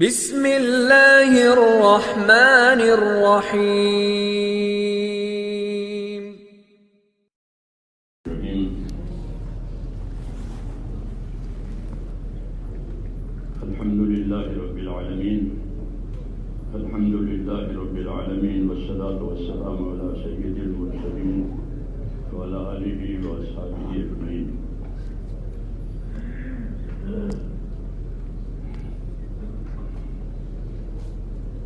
بسم اللہ الرحمن الرحیم۔ الحمد للہ رب العالمین، الحمد للہ رب العالمین، والصلاة والسلام علی سید المرسلین وعلی آلہ واصحابہ اجمعین۔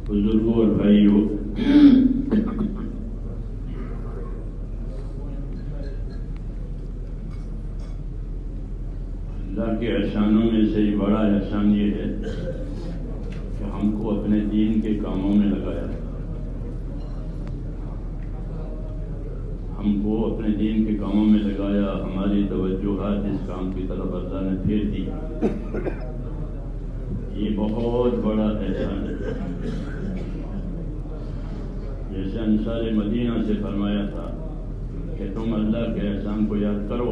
بزرگوں اور بھائیوں، اللہ کے احسانوں میں سے بڑا احسان یہ ہے کہ ہم کو اپنے دین کے کاموں میں لگایا، ہم کو اپنے دین کے کاموں میں لگایا، ہماری توجہات اس کام کی طرف اللہ نے پھیر دی۔ یہ بہت بڑا احسان ہے۔ جیسے انصار مدینہ سے فرمایا تھا کہ تم اللہ کے احسان کو یاد کرو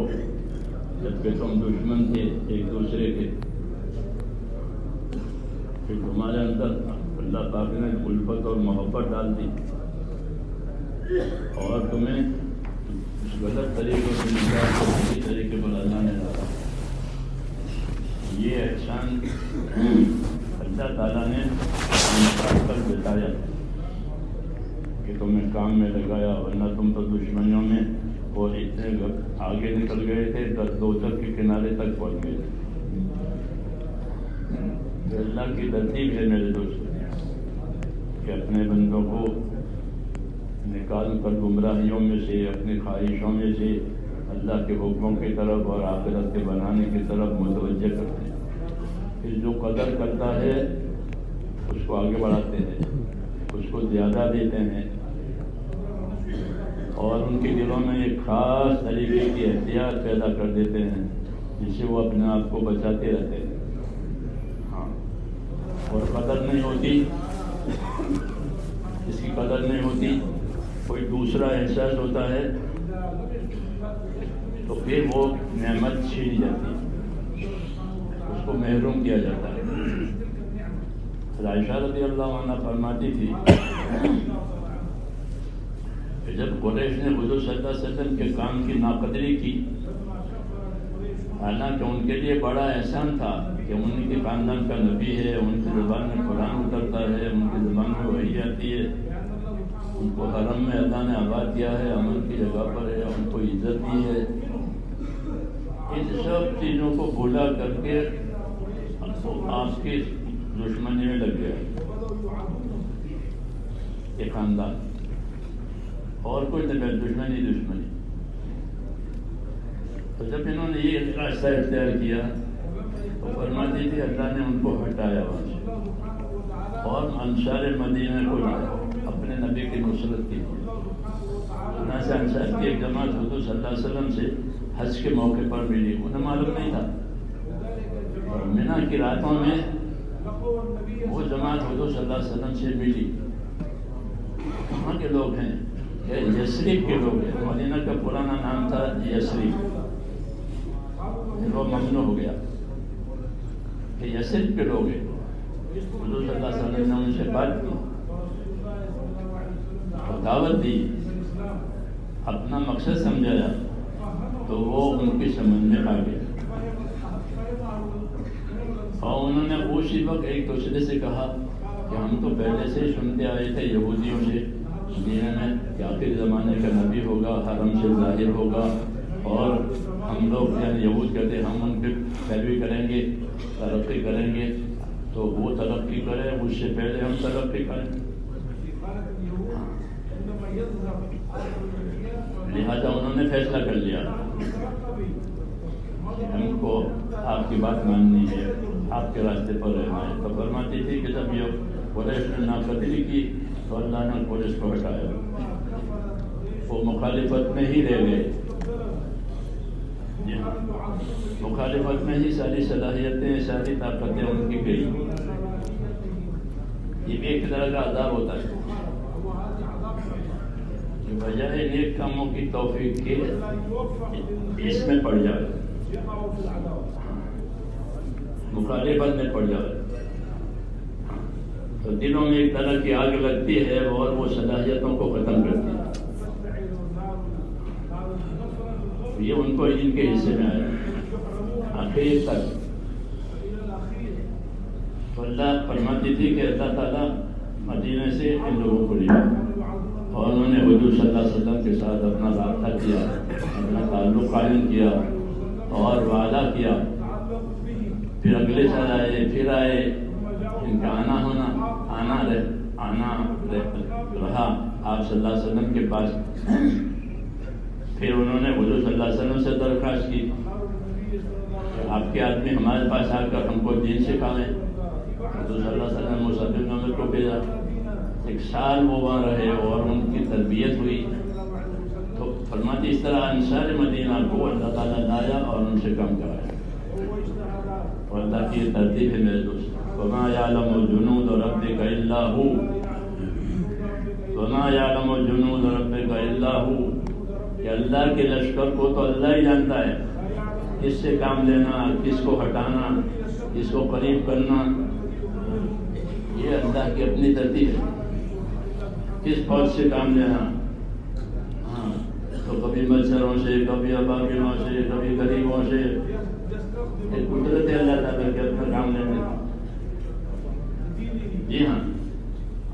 جبکہ تم دشمن تھے ایک دوسرے کے، پھر تمہارے اندر اللہ پاک نے الفت اور محبت ڈال دی اور تمہیں اس غلط طریقوں سے نکال کر اسی طریقے پر اللہ نے ڈالا۔ یہ احسان اللہ تعالیٰ نے نکال کر بتایا کہ تمہیں کام میں لگایا، ورنہ تم تو دشمنیوں میں اور اتنے آگے نکل گئے تھے، دوزخ کے کنارے تک پہنچ گئے تھے۔ اللہ کی ترتیب ہے میرے دوست کہ اپنے بندوں کو نکال کر گمراہیوں میں سے، اپنی خواہشوں میں سے اللہ کے حکموں کی طرف اور آخرت کے بنانے کی طرف متوجہ کرتے ہیں۔ پھر جو قدر کرتا ہے اس کو آگے بڑھاتے ہیں، اس کو زیادہ دیتے ہیں اور ان کے دلوں میں ایک خاص طریقے کی احتیاط پیدا کر دیتے ہیں جس سے وہ اپنے آپ کو بچاتے رہتے ہیں۔ ہاں، اور قدر نہیں ہوتی، اس کی قدر نہیں ہوتی، کوئی دوسرا احساس ہوتا ہے تو پھر وہ نعمت چھینی جاتی ہے، اس کو محروم کیا جاتا ہے۔ عائشہ رضی اللہ عنہ فرماتی تھی کہ جب قریش نے حضور صلی اللہ علیہ وسلم کے کام کی ناقدری کی، حالانکہ ان کے لیے بڑا احسان تھا کہ ان کے خاندان کا نبی ہے، ان کی زبان میں قرآن اترتا ہے، ان کی زبان میں وحی آتی ہے، ان کو حرم میں اللہ نے آباد کیا ہے، امن کی جگہ پر ہے، ان کو عزت دی ہے۔ ان سب چیزوں کو بھولا کر کے آپ کی دشمنی میں لگ گیا یہ خاندان، اور کوئی نہیں، دشمنی۔ تو جب انہوں نے یہ راستہ اختیار کیا تو فرماتی تھی اللہ نے ان کو ہٹایا وہاں سے اور انصار مدینہ کو اپنے نبی کی نصرت کی۔ چنانچہ انصار کی ایک جماعت حضور صلی اللہ علیہ وسلم سے حج کے موقع پر ملی، انہیں معلوم نہیں تھا، اور مینا کی راتوں میں وہ جماعت حضور صلی اللہ علیہ وسلم سے ملی۔ کہاں کے لوگ ہیں؟ یثرب کے لوگ ہیں۔ مدینہ کا پرانا نام تھا یثرب، وہ ممنوع ہو گیا کہ یثرب کے لوگ ہیں۔ حضور صلی اللہ علیہ وسلم نے ان سے بات کی اور دعوت دی، اپنا مقصد سمجھایا تو وہ ان کی سمجھ میں آ گئے، اور انہوں نے اسی وقت ایک دوسرے سے کہا کہ ہم تو پہلے سے سنتے آئے تھے یہودیوں سے مدینہ میں کہ آخر زمانے کا نبی ہوگا، حرم سے ظاہر ہوگا، اور ہم لوگ یعنی یہود کہتے ہم ان کی پیروی کریں گے، ترقی کریں گے، تو وہ ترقی کرے اس سے پہلے ہم ترقی کریں۔ لہذا انہوں نے فیصلہ کر لیا ہم کو آپ کی بات ماننی ہے، آپ کے راستے پر رہنا ہے۔ تو فرماتی تھی کہ جب یہ قریش نے ناقدری کی تو اللہ نے قریش کو ہٹایا، وہ مخالفت میں ہی رہ گئے، مخالفت میں ہی ساری صلاحیتیں، ساری طاقتیں ان کی گئی۔ یہ بھی ایک طرح کا عذاب ہوتا ہے کہ بجائے نیک کاموں کی توفیق کے اس میں پڑ جائے، مخالفت میں پڑ جائے۔ تو دلوں میں ایک طرح کی آگ لگتی ہے اور وہ صلاحیتوں کو ختم کرتی ہے. یہ ان کو ان کے حصے میں آیا آخر تک. تو اللہ فرماتی تھی کہ اللہ تعالیٰ مدینہ سے ان لوگوں کو لیا اور انہوں نے حضور صلی اللہ علیہ وسلم کے ساتھ اپنا رابطہ کیا, اپنا تعلق قائم کیا اور وعدہ کیا. پھر اگلے سال آئے, پھر آئے, ان کا آنا رہا آپ صلی اللہ علیہ وسلم کے پاس. پھر انہوں نے حضور صلی اللہ علیہ وسلم سے درخواست کی کہ آپ کے آدمی ہمارے پاس آ کر ہم کو دین سکھائیں. حضور صلی اللہ علیہ وسلم مصعب بن عمر کو بھیجا. 1 سال وہ وہاں رہے اور ان کی تربیت ہوئی. تو فرماتی اس طرح انصار مدینہ کو اللہ تعالیٰ لایا اور ان سے کم کرایا. اور اللہ کی ترتیب ہے میرے دوست. وما يعلم جنود ربك الا هو, وما يعلم جنود ربك الا هو. کہ اللہ کے لشکر کو تو اللہ ہی جانتا ہے, کس سے کام لینا, کس کو ہٹانا, کس کو قریب کرنا, یہ اللہ کی اپنی ترتیب ہے. کس فوج سے کام لینا, ہاں تو کبھی مچھروں سے, کبھی ابابیلوں سے, کبھی غریبوں سے. ایک قدرت ہے اللہ تعالیٰ کے اپنا کام لینے کا. جی ہاں,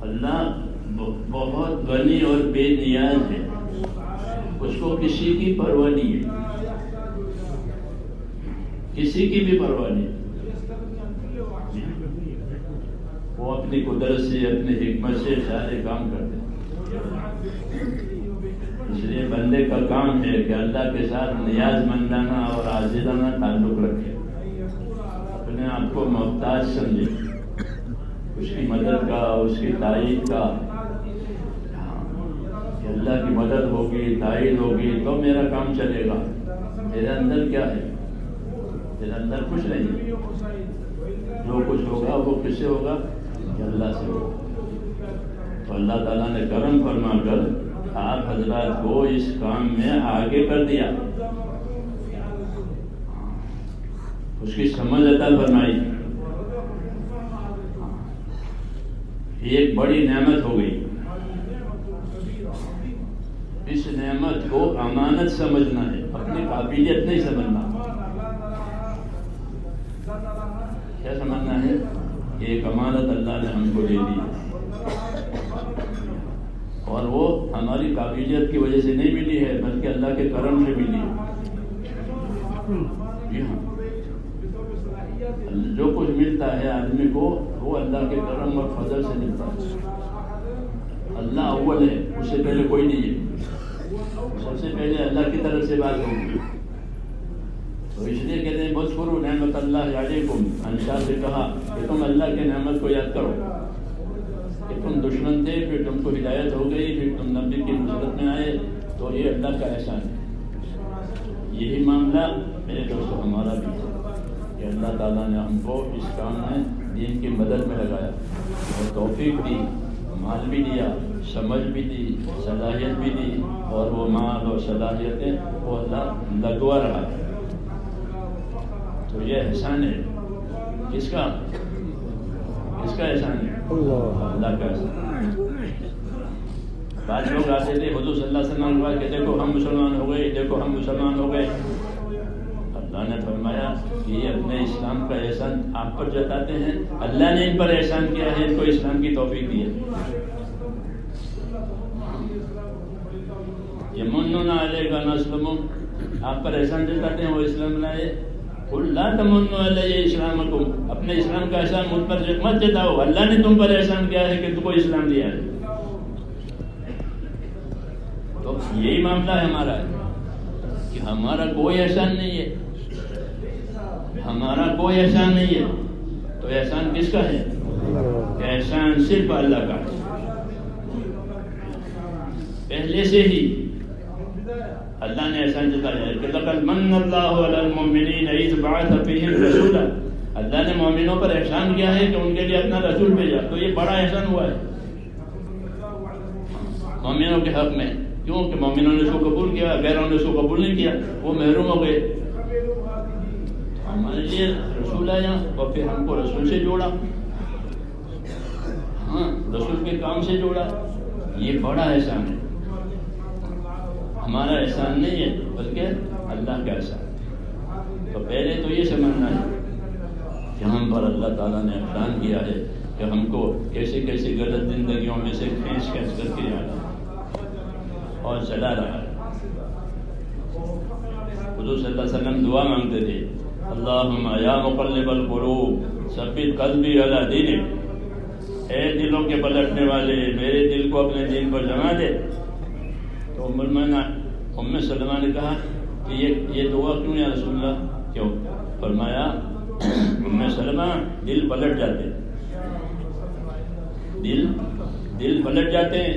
اللہ بہت غنی اور بے نیاز ہے, اس کو کسی کی پرواہ نہیں ہے, کسی کی بھی پرواہ نہیں. وہ اپنی قدرت سے, اپنی حکمت سے سارے کام کرتے ہیں. اس لیے بندے کا کام ہے کہ اللہ کے ساتھ نیاز مندانہ اور عاجزانہ تعلق رکھے, اپنے آپ کو محتاج سمجھے, اس کی مدد کا, اس کی تائید کا. کہ اللہ کی مدد ہوگی, تائید ہوگی تو میرا کام چلے گا. میرے اندر کیا ہے؟ میرے اندر کچھ نہیں ہے. جو کچھ ہوگا وہ کس سے ہوگا؟ کہ اللہ سے ہوگا. تو اللہ تعالیٰ نے کرم فرما کر آپ حضرات کو اس کام میں آگے کر دیا, اس کی سمجھ عطا فرمائی. یہ ایک بڑی نعمت ہو گئی. اس نعمت کو امانت سمجھنا ہے, اپنی قابلیت نہیں سمجھنا. کیا سمجھنا ہے؟ ایک امانت اللہ نے ہم کو دے دی اور وہ ہماری قابلیت کی وجہ سے نہیں ملی ہے, بلکہ اللہ کے کرم سے ملی ہے. جی ہاں, جو کچھ ملتا ہے آدمی کو وہ اللہ کے کرم اور فضل سے ملتا ہے. اللہ اول ہے, اس سے پہلے کوئی نہیں ہے. سب سے پہلے اللہ کی طرف سے بات ہوگی. تو اس لیے کہتے ہیں بذکروا نعمت اللہ علیکم. انصار سے کہا کہ تم اللہ کے نعمت کو یاد کرو کہ تم دشمن تھے, پھر تم کو ہدایت ہو گئی, پھر تم نبی کی نصرت میں آئے. تو یہ اللہ کا احسان ہے. یہی معاملہ میرے دوستوں ہمارا بھی ہے کہ اللہ تعالیٰ نے ہم کو اس کام میں دین کی مدد میں لگایا اور توفیق دی, مال بھی دیا, سمجھ بھی دی, صلاحیت بھی دی, اور وہ مال اور صلاحیتیں وہ اللہ لگوا رہا ہے. تو یہ احسان ہے. کس کا احسان ہے؟ اللہ کا احسان. بعض لوگ آتے تھے حضور صلی اللہ علیہ وسلم کے کہ دیکھو ہم مسلمان ہو گئے, دیکھو ہم مسلمان ہو گئے. اللہ نے فرمایا کہ یہ اپنے اسلام کا احسان آپ پر جتاتے ہیں. اللہ نے ان پر احسان کیا ہے, ان کو اسلام کی توفیق دی ہے. یمنون علیک ان اسلموا, آپ پر احسان جتاتے ہیں وہ اسلام لائے. قل لا تمنوا علی اسلامکم, اپنے اسلام کا احسان مجھ پر مت جتاؤ, اللہ نے تم پر احسان کیا ہے کہ تم کو اسلام دیا ہے. تو یہی معاملہ ہے ہمارا کہ ہمارا کوئی احسان نہیں ہے, ہمارا کوئی احسان نہیں ہے. تو احسان کس کا ہے؟ احسان صرف اللہ کا ہے. پہلے سے ہی اللہ نے احسان جتایا ہے کہ لقد من اللہ علی المؤمنین اذ بعث فیہم رسولا. اللہ نے مومنوں پر احسان کیا ہے کہ ان کے لیے اپنا رسول بھیجا. تو یہ بڑا احسان ہوا ہے مومنوں کے حق میں. کیوں کہ مومنوں نے اس کو قبول کیا, غیروں نے اس کو قبول نہیں کیا, وہ محروم ہو گئے. ہمارے لیے رسول آیا اور پھر ہم کو رسول سے جوڑا. کے کام سے جوڑا، یہ بڑا احسان ہے. ہمارا احسان نہیں ہے بلکہ اللہ کا احسان. تو پہلے تو یہ سمجھنا ہے کہ ہم پر اللہ تعالیٰ نے احسان کیا ہے کہ ہم کو کیسے کیسے غلط زندگیوں میں سے کھینچ کر کے آیا اور چلا رہا ہے. حضور صلی اللہ علیہ وسلم دعا مانگتے تھے، اللہم یا مقلب القلوب ثبت قلبی علی دینک، اے دلوں کے پلٹنے والے میرے دل کو اپنے دین پر جما دے. تو ام سلمہ نے کہا کہ یہ دعا کیوں یا رسول اللہ؟ کیوں؟ فرمایا ام سلمہ دل پلٹ جاتے ہیں، دل پلٹ جاتے ہیں،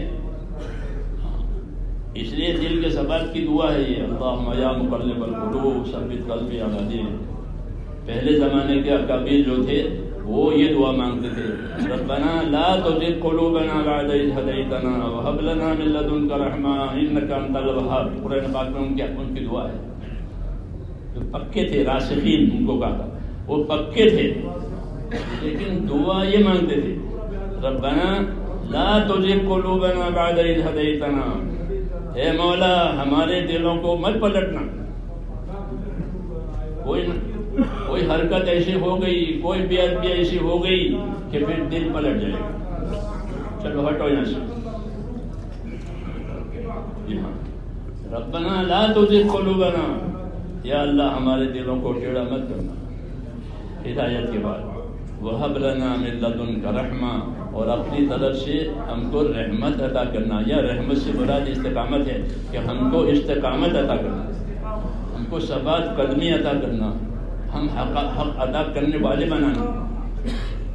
اس لیے دل کے ثبات کی دعا ہے یہ، اللہم یا مقلب القلوب ثبت قلبی علی دینک. پہلے زمانے کے اکابر جو تھے وہ یہ دعا مانگتے تھے، ربنا لا تزغ قلوبنا بعد اذ ہدیتنا وہب لنا من لدنک رحمۃ انک انت الوہاب. قرآن پاک میں ان کی دعا ہے. جو پکے تھے راسخین، ان کو کہا تھا وہ پکے تھے، لیکن دعا یہ مانگتے تھے، ربنا لا تزغ قلوبنا بعد اذ ہدیتنا، اے مولا ہمارے دلوں کو مت پلٹنا. کوئی حرکت ایسی ہو گئی، کوئی بے ادبی ایسی ہو گئی کہ پھر دل پلٹ جائے گا. چلو ہٹو یہاں سے. جی ہاں، ربنا لا تزغ قلوبنا، یا اللہ ہمارے دلوں کو ٹیڑھا مت کرنا. ہدایت کے بعد وہب لنا من لدنک رحمہ، اور اپنی طرف سے ہم کو رحمت عطا کرنا. یا رحمت سے مراد استقامت ہے کہ ہم کو استقامت عطا کرنا، ہم کو ثبات قدمی عطا کرنا، ہم حق ادا کرنے والے بنانا.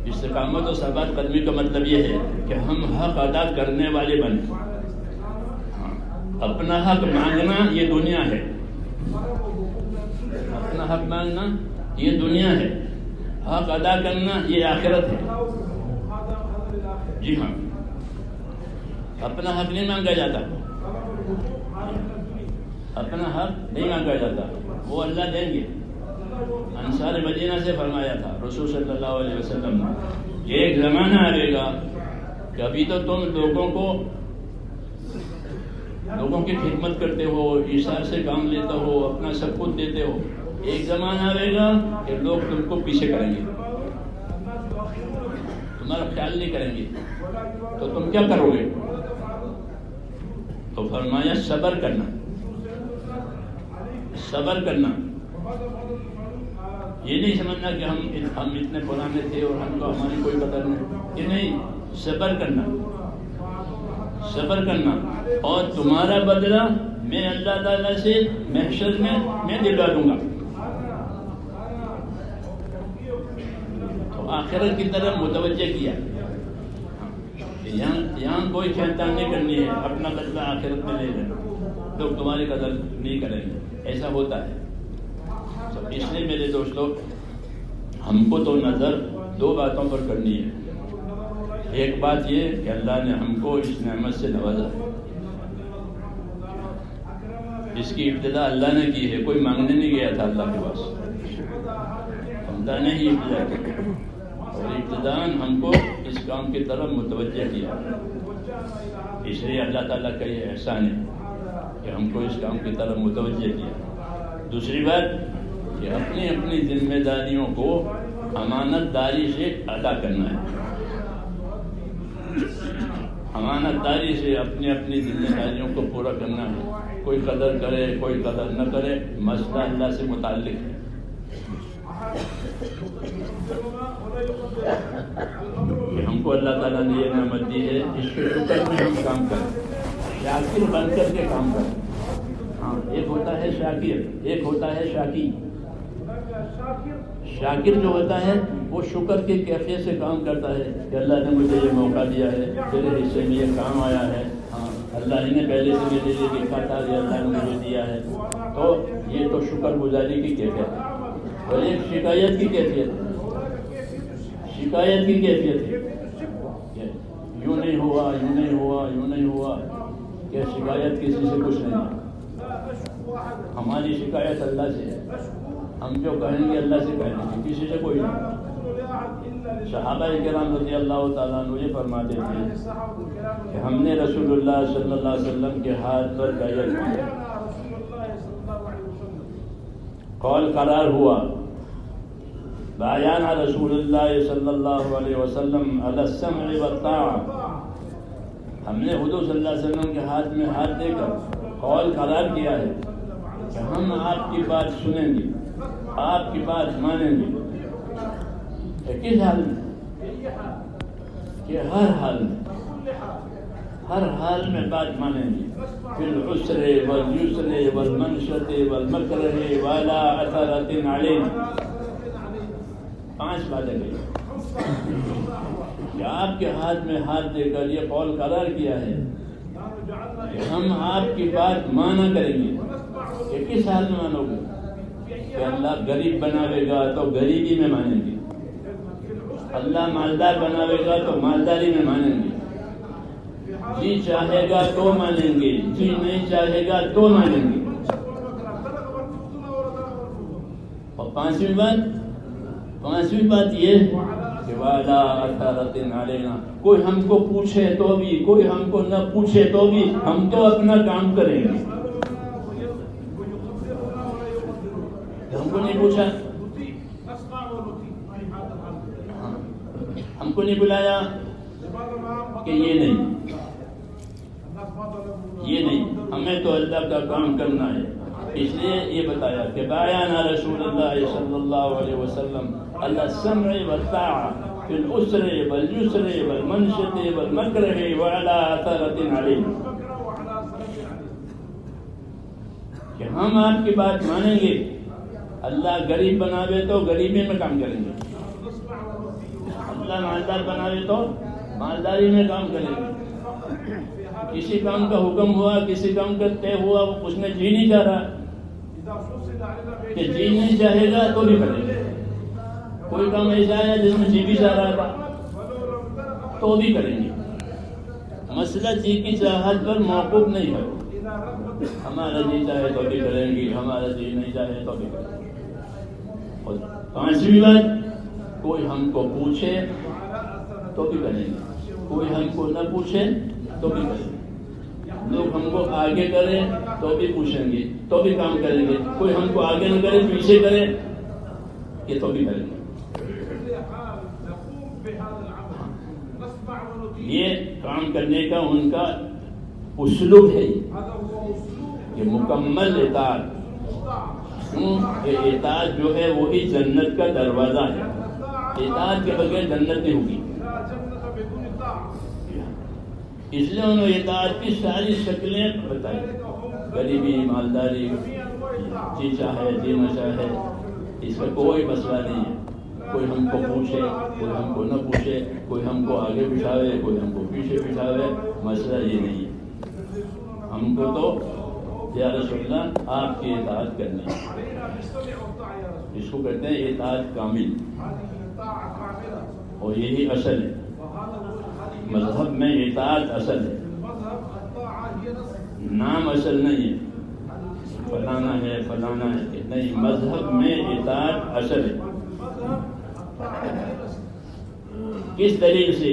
استقامت و ثبات قدمی کا مطلب یہ ہے کہ ہم حق ادا کرنے والے بنیں. اپنا حق مانگنا یہ دنیا ہے، اپنا حق مانگنا یہ دنیا ہے، حق ادا کرنا یہ آخرت ہے. جی ہاں، اپنا حق نہیں مانگا جاتا، اپنا حق نہیں مانگا جاتا، وہ اللہ دیں گے. انصار مدینہ سے فرمایا تھا رسول صلی اللہ علیہ وسلم نے، ایک زمانہ آئے گا کہ ابھی تو تم لوگوں کی خدمت کرتے ہو، ایثار سے کام لیتے ہو، اپنا سب کچھ دیتے ہو. ایک زمانہ آئے گا کہ لوگ تم کو پیچھے کریں گے، تمہارا خیال نہیں کریں گے، تو تم کیا کرو گے؟ تو فرمایا صبر کرنا، صبر کرنا. یہ نہیں سمجھنا کہ ہم اتنے پرانے تھے اور ہم کو ہماری کوئی قدر نہیں. یہ نہیں، صبر کرنا، صبر کرنا. اور تمہارا بدلہ میں اللہ تعالیٰ سے محشر میں دلوا دوں گا. تو آخرت کی طرف متوجہ کیا. یہاں کوئی شیطان نہیں کرنی ہے، اپنا بدلہ آخرت میں لے لینا، لوگ تمہاری قدر نہیں کریں گے. ایسا ہوتا ہے. اس لیے میرے دوستو، ہم کو تو نظر دو باتوں پر کرنی ہے. ایک بات یہ کہ اللہ نے ہم کو اس نعمت سے نوازا، اس کی ابتدا اللہ نے کی ہے، کوئی مانگنے نہیں گیا تھا اللہ کے پاس، اللہ نے ہی ابتدا کی، اور ابتداً ہم کو اس کام کی طرف متوجہ کیا. اس لیے اللہ تعالیٰ کا یہ احسان ہے کہ ہم کو اس کام کی طرف متوجہ کیا. دوسری بات کہ اپنی ذمہ داریوں کو امانت داری سے ادا کرنا ہے. امانت داری سے اپنی ذمہ داریوں کو پورا کرنا ہے. کوئی قدر کرے کوئی قدر نہ کرے، مسئلہ اللہ سے متعلق ہے. کہ ہم کو اللہ تعالیٰ نے یہ نعمت دی ہے، اس کے شکر میں ہم کام کریں، شاکر بن کر کے کام کریں. ہاں، ایک ہوتا ہے شاکر، ایک ہوتا ہے شاکی. شاکر جو ہوتا ہے وہ شکر کی کیفیت سے کام کرتا ہے کہ اللہ نے مجھے یہ موقع دیا ہے، تیرے حصے میں یہ کام آیا ہے، ہاں اللہ ہی نے پہلے سے میرے لیے لکھا تھا، یہ اللہ نے مجھے دیا ہے. تو یہ تو شکر گزاری کی کیفیت ہے. اور ایک شکایت کی کیفیت ہے، شکایت کی کیفیت ہے، یوں نہیں ہوا، یوں نہیں ہوا، یوں نہیں ہوا، کہ شکایت کسی سے کچھ نہیں ہے. ہماری شکایت اللہ سے ہے، ہم جو کہیں گے اللہ سے کہیں گے، کسی سے کوئی نہیں. صحابہ کرام رضی اللہ تعالیٰ عنہ یہ فرماتے تھے کہ ہم نے رسول اللہ صلی اللہ علیہ وسلم کے ہاتھ پر بیعت کی، قول قرار ہوا، بایانا رسول اللہ صلی اللہ علیہ وسلم علی السمع والطاعہ، ہم نے حضور صلی اللہ علیہ وسلم کے ہاتھ میں ہاتھ دے کر قول قرار کیا ہے کہ ہم آپ کی بات سنیں گے، آپ کی بات مانیں گے۔ کس حال میں؟ کہ ہر حال میں بات مانیں گے، فی العسر والیسر والمنشط والمکرہ وعلی اثرۃ علینا، 5 باتیں کہی کہ آپ کے ہاتھ میں ہاتھ دے کر یہ قول قرار کیا ہے کہ ہم آپ کی بات مانا کریں گے۔ کہ کس حال میں مانو گے؟ کہ اللہ غریب بناوے گا تو غریبی میں مانیں گے، اللہ مالدار بناوے گا تو مالداری میں مانیں گے، جی چاہے گا تو مانیں گے، جی نہیں چاہے گا تو مانیں گے۔ اور پانچویں بات یہ کہ وعلی اثرۃ علینا، کوئی ہم کو پوچھے تو بھی، کوئی ہم کو نہ پوچھے تو بھی ہم تو اپنا کام کریں گے۔ ہم کو نہیں پوچھا، ہم کو نہیں بلایا کہ یہ نہیں، ہمیں تو اللہ کا کام کرنا ہے، اس لیے یہ بتایا کہ بایانا رسول اللہ صلی اللہ علیہ وسلم علی السمع والطاعہ فی العسر والیسر والمنشط والمکرہ وعلی اثرۃ علینا، کہ ہم آپ کی بات مانیں گے، اللہ غریب بناوے تو غریبی میں کام کریں گے، اللہ مالدار بناوے تو مالداری میں کام کریں گے۔ کسی کام کا حکم ہوا، کسی کام کا طے ہوا، اس میں جی نہیں چاہ رہا کہ جی نہیں چاہے گا تو بھی کریں گے، کوئی کام ایسا ہے جس میں جی بھی چاہ رہا تھا تو بھی کریں گے۔ مسئلہ جی کی چاہت پر موقوف نہیں ہے، ہمارا جی چاہے تو بھی کریں گے، ہمارا جی نہیں چاہے تو بھی کریں گے۔ اور پانچویں بات، کوئی ہم کو پوچھے تو بھی کریں گے، کوئی ہم کو نہ پوچھے تو بھی کریں گے، لوگ ہم کو آگے کریں تو بھی پوچھیں گے تو بھی کام کریں گے، کوئی ہم کو آگے نہ کرے پیچھے کرے یہ تو بھی کریں گے۔ یہ کام کرنے کا ان کا اسلوب ہے کہ مکمل اطاعت، کہ اطاعت جو ہے وہی جنت کا دروازہ ہے، اطاعت کے بغیر جنت نہیں ہوگی۔ اس لیے انہوں نے اطاعت کی ساری شکلیں بتائی، غریبی، مالداری، جی چاہے جی نہ چاہے، اس کا کوئی مسئلہ نہیں ہے، کوئی ہم کو پوچھے کوئی ہم کو نہ پوچھے، کوئی ہم کو آگے بٹھاوے کوئی ہم کو پیچھے بٹھاوے، مسئلہ یہ نہیں ہے، ہم کو تو یا رسول اللہ آپ کی اطاعت کرنی ہے، اس کو کہتے ہیں اطاعت کامل، اور یہی اصل ہے، مذہب میں اطاعت اصل ہے، نام اصل نہیں ہے، فلانا ہے فلانا ہے نہیں، مذہب میں اطاعت اصل ہے۔ کس دلیل سے؟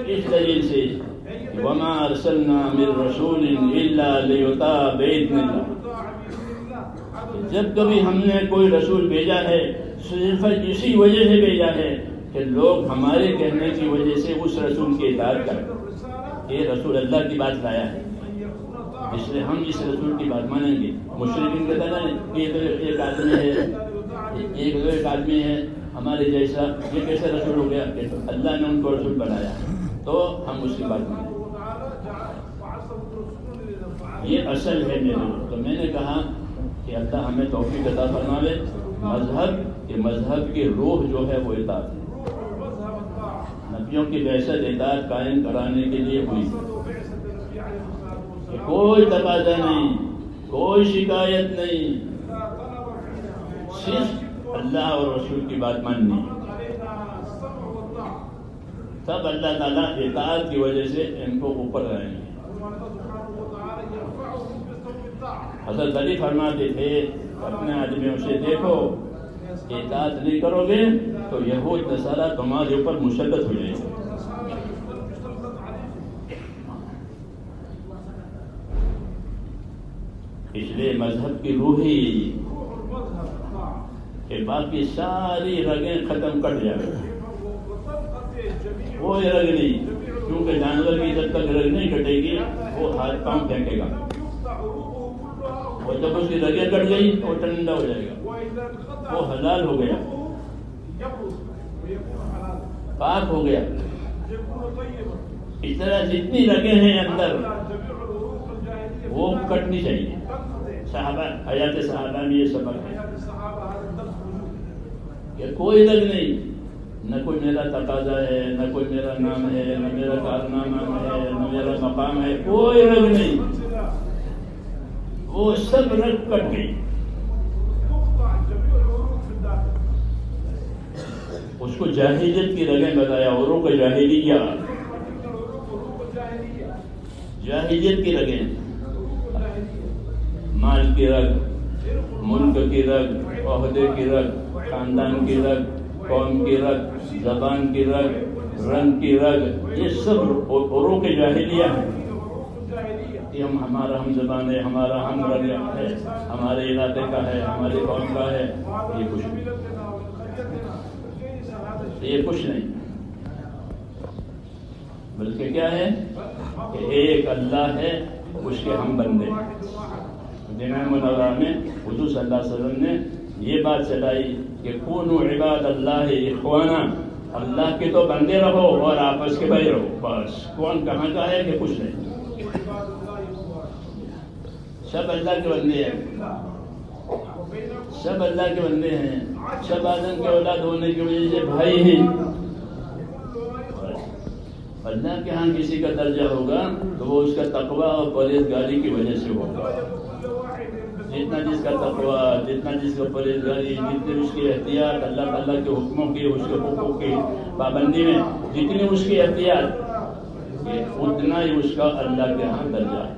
اس دلیل سے وما ارسلنا من رسول الا لیطاع باذن اللہ، جب کبھی ہم نے کوئی رسول بھیجا ہے صرف اسی وجہ سے بھیجا ہے کہ لوگ ہمارے کہنے کی وجہ سے اس رسول کی اطاعت کریں، یہ رسول اللہ کی بات لایا ہے، اس لیے ہم اس رسول کی بات مانیں گے۔ مشرکین کہتے ہیں یہ تو ایک آدمی ہے، ایک آدمی ہے ہمارے جیسا، یہ کیسے رسول ہو گیا؟ اللہ نے ان کو رسول بنایا تو ہم اس کی بات مانیں، یہ اصل ہے میرے۔ تو میں نے کہا کہ اللہ ہمیں توفیق عطا فرماوے، مذہب کی روح جو ہے وہ اطاعت ہے، نبیوں کی بعثت اطاعت قائم کرانے کے لیے ہوئی، کہ کوئی تقاضا نہیں، کوئی شکایت نہیں، صرف اللہ اور رسول کی بات ماننی، تب اللہ تعالیٰ اطاعت کی وجہ سے ان کو اوپر رہیں گے۔ حضرت علی فرماتے تھے اپنے آدمیوں سے، دیکھو اطاعت نہیں کرو گے تو یہود نصارہ تمہارے اوپر مسلط ہو جائیں گے. اس لیے مذہب کی روح ہی کہ باقی ساری رگیں ختم کٹ جائیں. کوئی رگ نہیں، کیونکہ جانور کی جب تک رگ نہیں کٹے گی وہ ہاتھ پاؤں پھینکے گا، اور جب اس کی رگیں کٹ گئی تو وہ ٹھنڈا ہو جائے گا، وہ حلال ہو گیا، پاک ہو گیا. اس طرح جتنی رگیں ہیں اندر وہ کٹنی چاہیے. صحابہ حیات صحابہ میں یہ سبق ہے کہ کوئی رگ نہیں، نہ کوئی میرا تقاضا ہے، نہ کوئی میرا نام ہے، نہ میرا کارنامہ ہے، نہ میرا مقام ہے، کوئی رگ نہیں. وہ سب رگ کٹ گئی. اس کو جاہلیت کی رگیں بتایا، اوروں کو جاہلیہ، جاہلیت کی رگیں، مال کی رگ، ملک کی رگ، عہدے کی رگ، خاندان کی رگ، قوم کی رگ، زبان کی رگ، رنگ کی رگ، یہ سب اوروں کے جاہلیہ ہیں. یہ ہمارا ہم زبان ہے، ہمارا ہم رنگ ہے، ہمارے علاقے کا ہے، ہمارے قوم کا ہے، یہ کچھ نہیں، یہ کچھ نہیں. بلکہ کیا ہے کہ ایک اللہ ہے، اس کے ہم بندے. جامع منورہ میں حضور صلی اللہ علیہ وسلم نے یہ بات چلائی کہ کونوا عباد اللہ اخوانا، اللہ کے تو بندے رہو اور آپس کے بھائی رہو. بس کون کہاں کا ہے کہ کچھ نہیں، سب اللہ کے بندے ہیں، سب اللہ کے بندے ہیں، سب آدم کے اولاد ہونے کی وجہ سے بھائی ہیں. اللہ کے ہاں کسی کا درجہ ہوگا تو وہ اس کا تقوی اور پرہیزگاری کی وجہ سے ہوگا. جتنا جس کا تقوی، جتنا جس کا پرہیزگاری، جتنی اس کی احتیاط اللہ تعالیٰ کے حکموں کی، اس کے حقوق کی پابندی میں جتنی اس کی احتیاط، اتنا ہی اس کا اللہ کے ہاں درجہ ہے.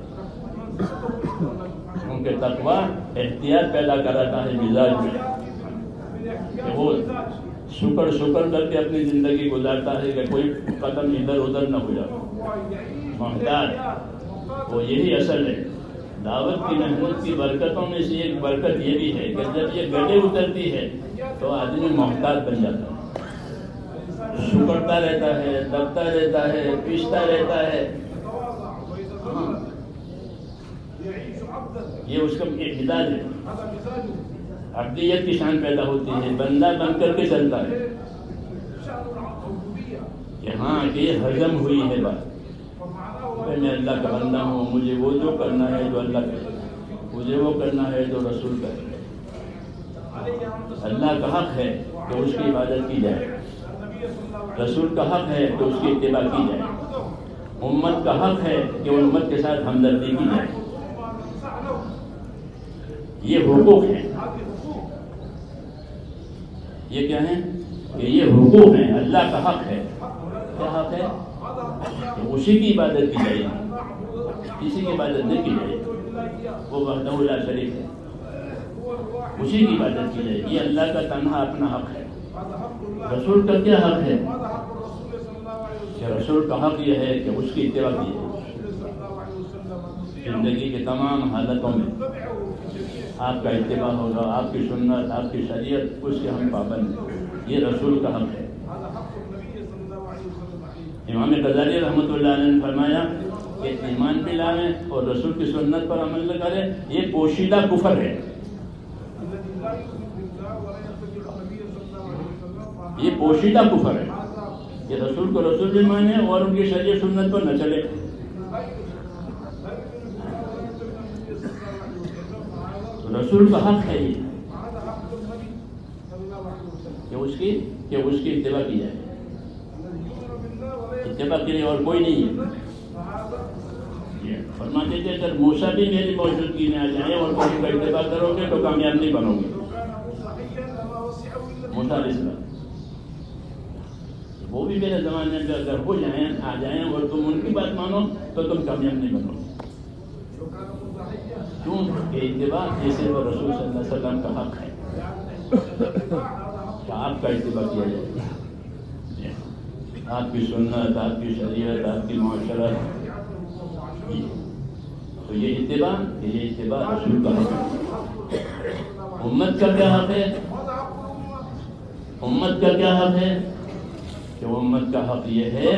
کیونکہ تقوی احتیاط پیدا کراتا ہے مزاج میں، کہ وہ شکر کر کے اپنی زندگی گزارتا ہے کہ کوئی قدم ادھر ادھر نہ ہو جائے، محتاط. وہ یہی اصل ہے. دعوت کی محنت کی برکتوں میں سے ایک برکت یہ بھی ہے کہ جب یہ گڑے اترتی ہے تو آدمی محتاط بن جاتا ہے، شکرتا رہتا ہے، دبتا رہتا ہے، پیستا رہتا ہے. یہ اس کا ایک مزاج ہے. عبدیت کی شان پیدا ہوتی ہے، بندہ بن کر کے چلتا ہے کہ ہاں کہ یہ ہضم ہوئی ہے بات، میں اللہ کا بندہ ہوں، مجھے وہ جو کرنا ہے جو اللہ کرے، مجھے وہ کرنا ہے جو رسول کرے. اللہ کا حق ہے کہ اس کی عبادت کی جائے، رسول کا حق ہے کہ اس کی اتباع کی جائے، امت کا حق ہے کہ امت کے ساتھ ہمدردی کی جائے. یہ حقوق ہیں. یہ کیا ہیں کہ یہ حقوق ہیں، اللہ کا حق ہے. کیا حق ہے؟ کہ اسی کی عبادت کی جائے، کسی کی عبادت نہیں کی جائے. وہ وحدہ لا شریک ہے، اسی کی عبادت کی جائے. یہ اللہ کا تنہا اپنا حق ہے. رسول کا کیا حق ہے کہ رسول کا حق یہ ہے کہ اس کی اتباع کی جائے. زندگی کے تمام حالتوں میں آپ کا اتباع ہوگا، آپ کی سنت، آپ کی شریعت، اس کے ہم پابند ہیں. یہ رسول کا حق ہے. امام غزالی رحمۃ اللہ علیہ نے فرمایا کہ ایمان بھی لائیں اور رسول کی سنت پر عمل نہ کریں، یہ پوشیدہ کفر ہے. یہ پوشیدہ کفر ہے کہ رسول کو رسول بھی مانے اور ان کی شریعت سنت پر نہ چلے. رسول کا حق ہے یہ کہ اس کی اتباع کی جائے. اتباع کے لیے اور کوئی نہیں ہے. فرماتے تھے اگر موسیٰ بھی میری موجودگی میں آ جائیں اور کوئی کا اتباع کرو گے تو کامیاب نہیں بنو گے. موسیٰ علیہ السلام وہ بھی میرے زمانے میں اگر ہو جائیں، آ جائیں اور تم ان کی بات مانو تو تم کامیاب نہیں بنو گے. کیوں کہ اتباع یہ صرف رسول صلی اللہ علیہ وسلم کا حق ہے. کہ آپ کا اتباع کیا جائے، آپ کی سنت، آپ کی شریعت، آپ کی معاشرت. تو یہ اتباع رسول کا حق ہے. امت کا کیا حق ہے؟ امت کا کیا حق ہے؟ کہ امت کا حق یہ ہے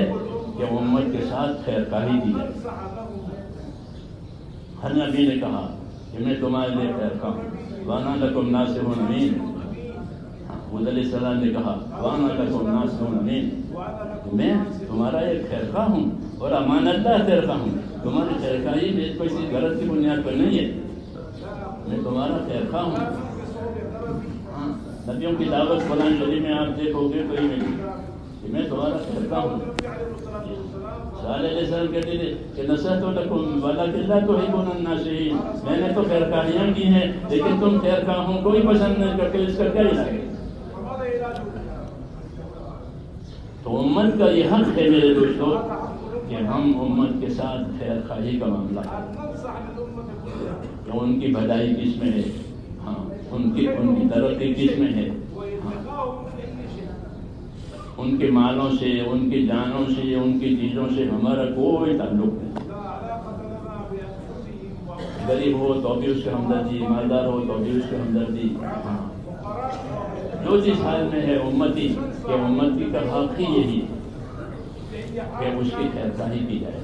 کہ امت کے ساتھ خیر خواہی کی جائے. ہر نبی نے کہا کہ میں تمہارے لیے خیر خواہ ہوں، وانا لکم ناصح امین. حود علیہ السلام نے کہا وانا لکم ناصح امین، میں تمہارا ایک خیر خواہ ہوں اور امانت دار خیر خواہ ہوں. تمہاری خیر خواہی میں کوئی غلط کی بنیاد پر نہیں ہے، میں تمہارا خیر خواہ ہوں. نبیوں کی دعوت قرآن شریف میں آپ دیکھو گے کوئی نہیں کہ میں تمہارا خیر خواہ ہوں. صالح علیہ السلام کہتے تھے کہ نصحت لکم ولکن لا تحبون الناصحین، میں نے تو خیر خواہیاں کی ہیں لیکن تم خیر خواہوں کوئی پسند نہیں کرتے، اس کا کیا علاج ہے؟ تو امت کا یہ حق ہے میرے دوستو کہ ہم امت کے ساتھ خیر خواہی کا معاملہ کریں، کہ ان کی بھلائی کس میں ہے، ہاں ان کی ترقی کس میں ہے. ان کے مالوں سے، ان کی جانوں سے، ان کی چیزوں سے ہمارا کوئی تعلق نہیں. غریب ہو تو بھی اس کا ہمدردی، مالدار ہو تو بھی اس کا ہمدردی. جو جس حال میں ہے امتی، کہ امتی کا حق ہی یہی ہے کہ اس کی خیر خواہی کی جائے.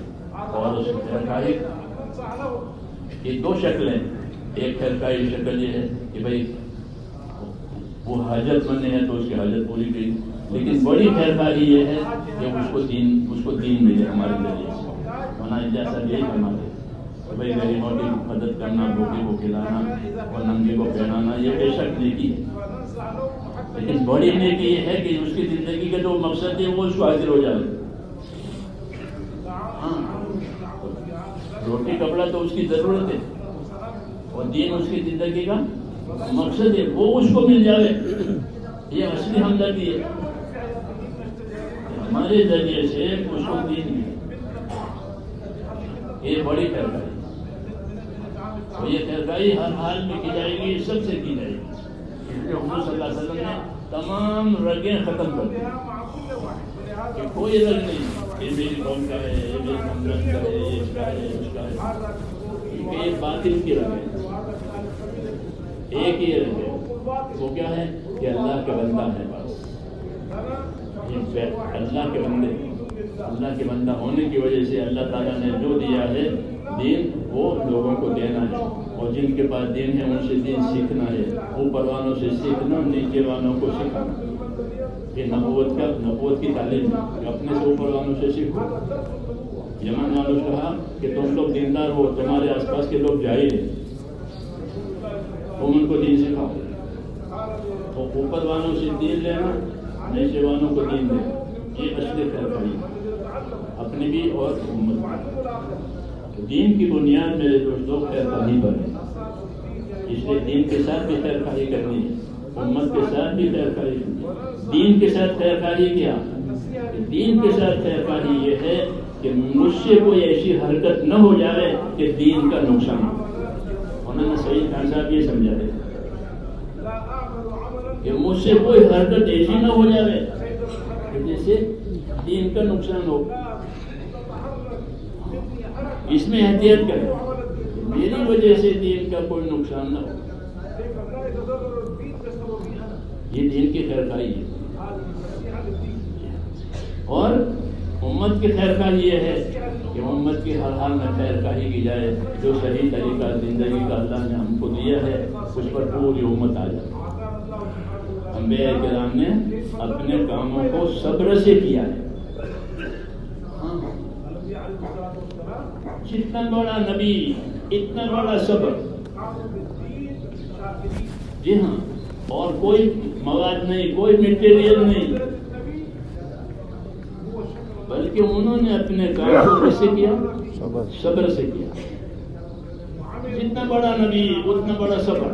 اور اس کی خیر خواہی کی دو شکلیں. ایک خیر خواہی شکل یہ ہے کہ بھائی وہ حاجت مند ہے تو اس کی حاجت پوری کی، لیکن بڑی خیر خواہی یہ ہے کہ اس کو دین ملے ہمارے ذریعے سے. ورنہ جیسا یہی ہمارے کہ بھائی غریبوں کی مدد کرنا، بھوکے کو کھلانا اور ننگے کو پہنانا یہ بے شک نیکی ہے، لیکن بڑی نیکی یہ ہے کہ اس کی زندگی کا جو مقصد ہے وہ اس کو حاصل ہو جائے. ہاں روٹی کپڑا تو اس کی ضرورت ہے اور دین اس کی زندگی کا مقصد ہے، وہ اس کو مل جائے. یہ اصلی ہمدردی ہے، ہمارے ذریعے سے اس کو دین ملے. یہ بڑی خیر خواہی، اور یہ خیر خواہی ہر حال میں کی جائے گی، سب سے کی جائے گی. محمد صلی اللہ علیہ وسلم نے تمام رگیں ختم کر دی کہ کوئی رگ نہیں یہ میری قوم کا ہے، یہ میری خاندان کا ہے، یہ اس کا ہے، اس کا ہے. کیونکہ یہ باطل کی رگ ہے. ایک ہی رگ ہے، وہ کیا ہے کہ اللہ کا بندہ ہے. بس اللہ کے بندے، اللہ کے بندہ ہونے کی وجہ سے اللہ تعالیٰ نے جو دیا ہے دین وہ لوگوں کو دینا ہے، اور جن کے پاس دین ہے ان سے دین سیکھنا ہے. اوپر والوں سے سیکھنا، نیچے والوں کو سکھانا. یہ نبوت کی تعلیم ہے کہ اپنے سے اوپر والوں سے سیکھو. یمن والوں سے کہا کہ تم لوگ دیندار ہو، تمہارے آس پاس کے لوگ جاہل ہیں، تم ان کو دین سکھاؤ. تو اوپر والوں سے دین لینا، نیچے والوں کو دین دینا، یہ اصل خیر خواہی اپنی بھی اور امت. دین کی بنیاد میرے دوستوں خیر خواہی پر ہے، اس لیے دین کے ساتھ بھی خیر خواہی کرنی ہے، امت کے ساتھ بھی خیر خواہی کرنی ہے. دین کے ساتھ خیر خواہی کیا؟ دین کے ساتھ خیر خواہی یہ ہے کہ مجھ سے کوئی ایسی حرکت نہ ہو جائے کہ دین کا نقصان ہو. انہوں نے سعید خان صاحب یہ سمجھا رہے کہ مجھ سے کوئی حرکت ایسی نہ ہو جائے کہ جس سے دین کا نقصان ہو. اس میں احتیاط کریں، میری وجہ سے دین کا کوئی نقصان نہ ہو. یہ دین کی خیر خواہی ہے. اور امت کی خیر خواہی یہ ہے کہ امت کی ہر حال میں خیر خواہی کی جائے. جو صحیح طریقہ زندگی کا اللہ نے ہم کو دیا ہے اس پر پوری امت آ جائے. انبیاء کرام نے اپنے کاموں کو صبر سے کیا ہے. جتنا بڑا نبی اتنا بڑا صبر. جی ہاں، اور کوئی مواد نہیں، کوئی میٹیریل نہیں، بلکہ انہوں نے اپنے کام کو کیسے کیا؟ صبر سے کیا. جتنا بڑا نبی اتنا بڑا صبر.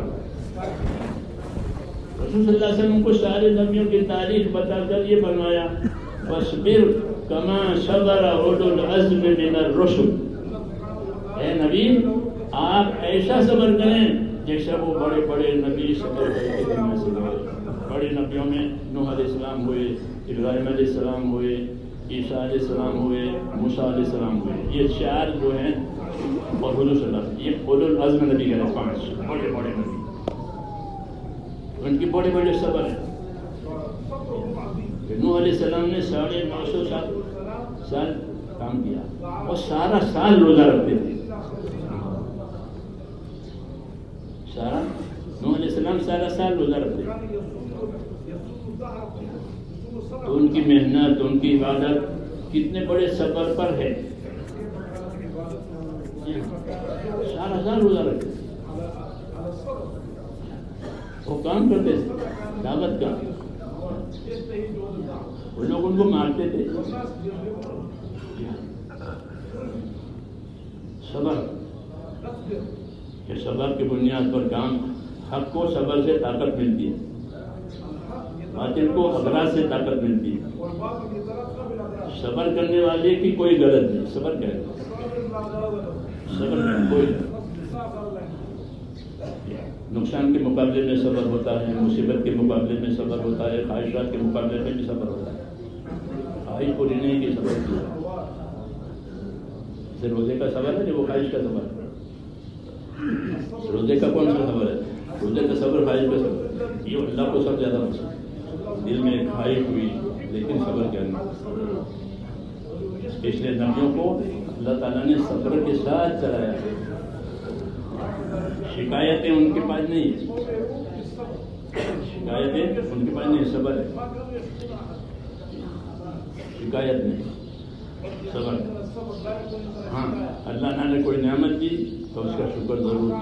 رسول صلی اللہ علیہ وسلم کو سارے نبیوں کی تاریخ بتا کر یہ فرمایا فاصبر کما صبر اولو العزم من الرسل. اے نبی آپ ایسا صبر کریں جیسے وہ بڑے بڑے نبی صبر کرتے تھے میں سے ہوئے. بڑے نبیوں میں نوح علیہ السلام ہوئے, ابراہیم علیہ السلام ہوئے, عیسیٰ علیہ السلام ہوئے, موسیٰ علیہ السلام ہوئے. یہ 4 جو ہیں اور حضور صلی اللہ علیہ وسلم, یہ اولو العزم نبی کہتے ہیں, 5 بڑے بڑے نبی. ان کی بڑے بڑے صبر ہیں. نوح علیہ السلام نے 950 سال کام کیا اور سارا سال روزہ رکھتے تھے. نوح علیہ السلام سارا سال روزہ رکھتے تھے. تو ان کی محنت, ان کی عبادت کتنے بڑے صبر پر ہے. سارا سال روزہ رکھتے تھے, وہ کام کرتے تھے دعوت کا. وہ لوگ ان کو مارتے تھے. صبر کہ صبر کی بنیاد پر کام. حق کو صبر سے طاقت ملتی ہے, باطل کو اغراض سے طاقت ملتی ہے. صبر کرنے والے کی کوئی غرض نہیں. صبر کیا ہے؟ صبر کوئی نقصان کے مقابلے میں صبر ہوتا ہے, مصیبت کے مقابلے میں صبر ہوتا ہے, خواہشات کے مقابلے میں بھی صبر ہوتا ہے. خواہش پوری نہیں کی صبر کیا. روزے کا صبر ہے کہ وہ خواہش کا صبر ہے؟ روزے کا کون سا صبر ہے؟ روزے کا صبر خواہش کا صبر. یہ اللہ کو سب زیادہ پسند. دل میں خواہش ہوئی لیکن صبر کیا نہیں. اس لیے نبیوں کو اللہ تعالیٰ نے صبر کے ساتھ چلایا. شکایتیں ان کے پاس نہیں ہے, شکایتیں ان کے پاس نہیں, صبر ہے. شکایت نہیں, صبر. ہاں, اللہ نے کوئی نعمت دی تو اس کا شکر ضرور کیا.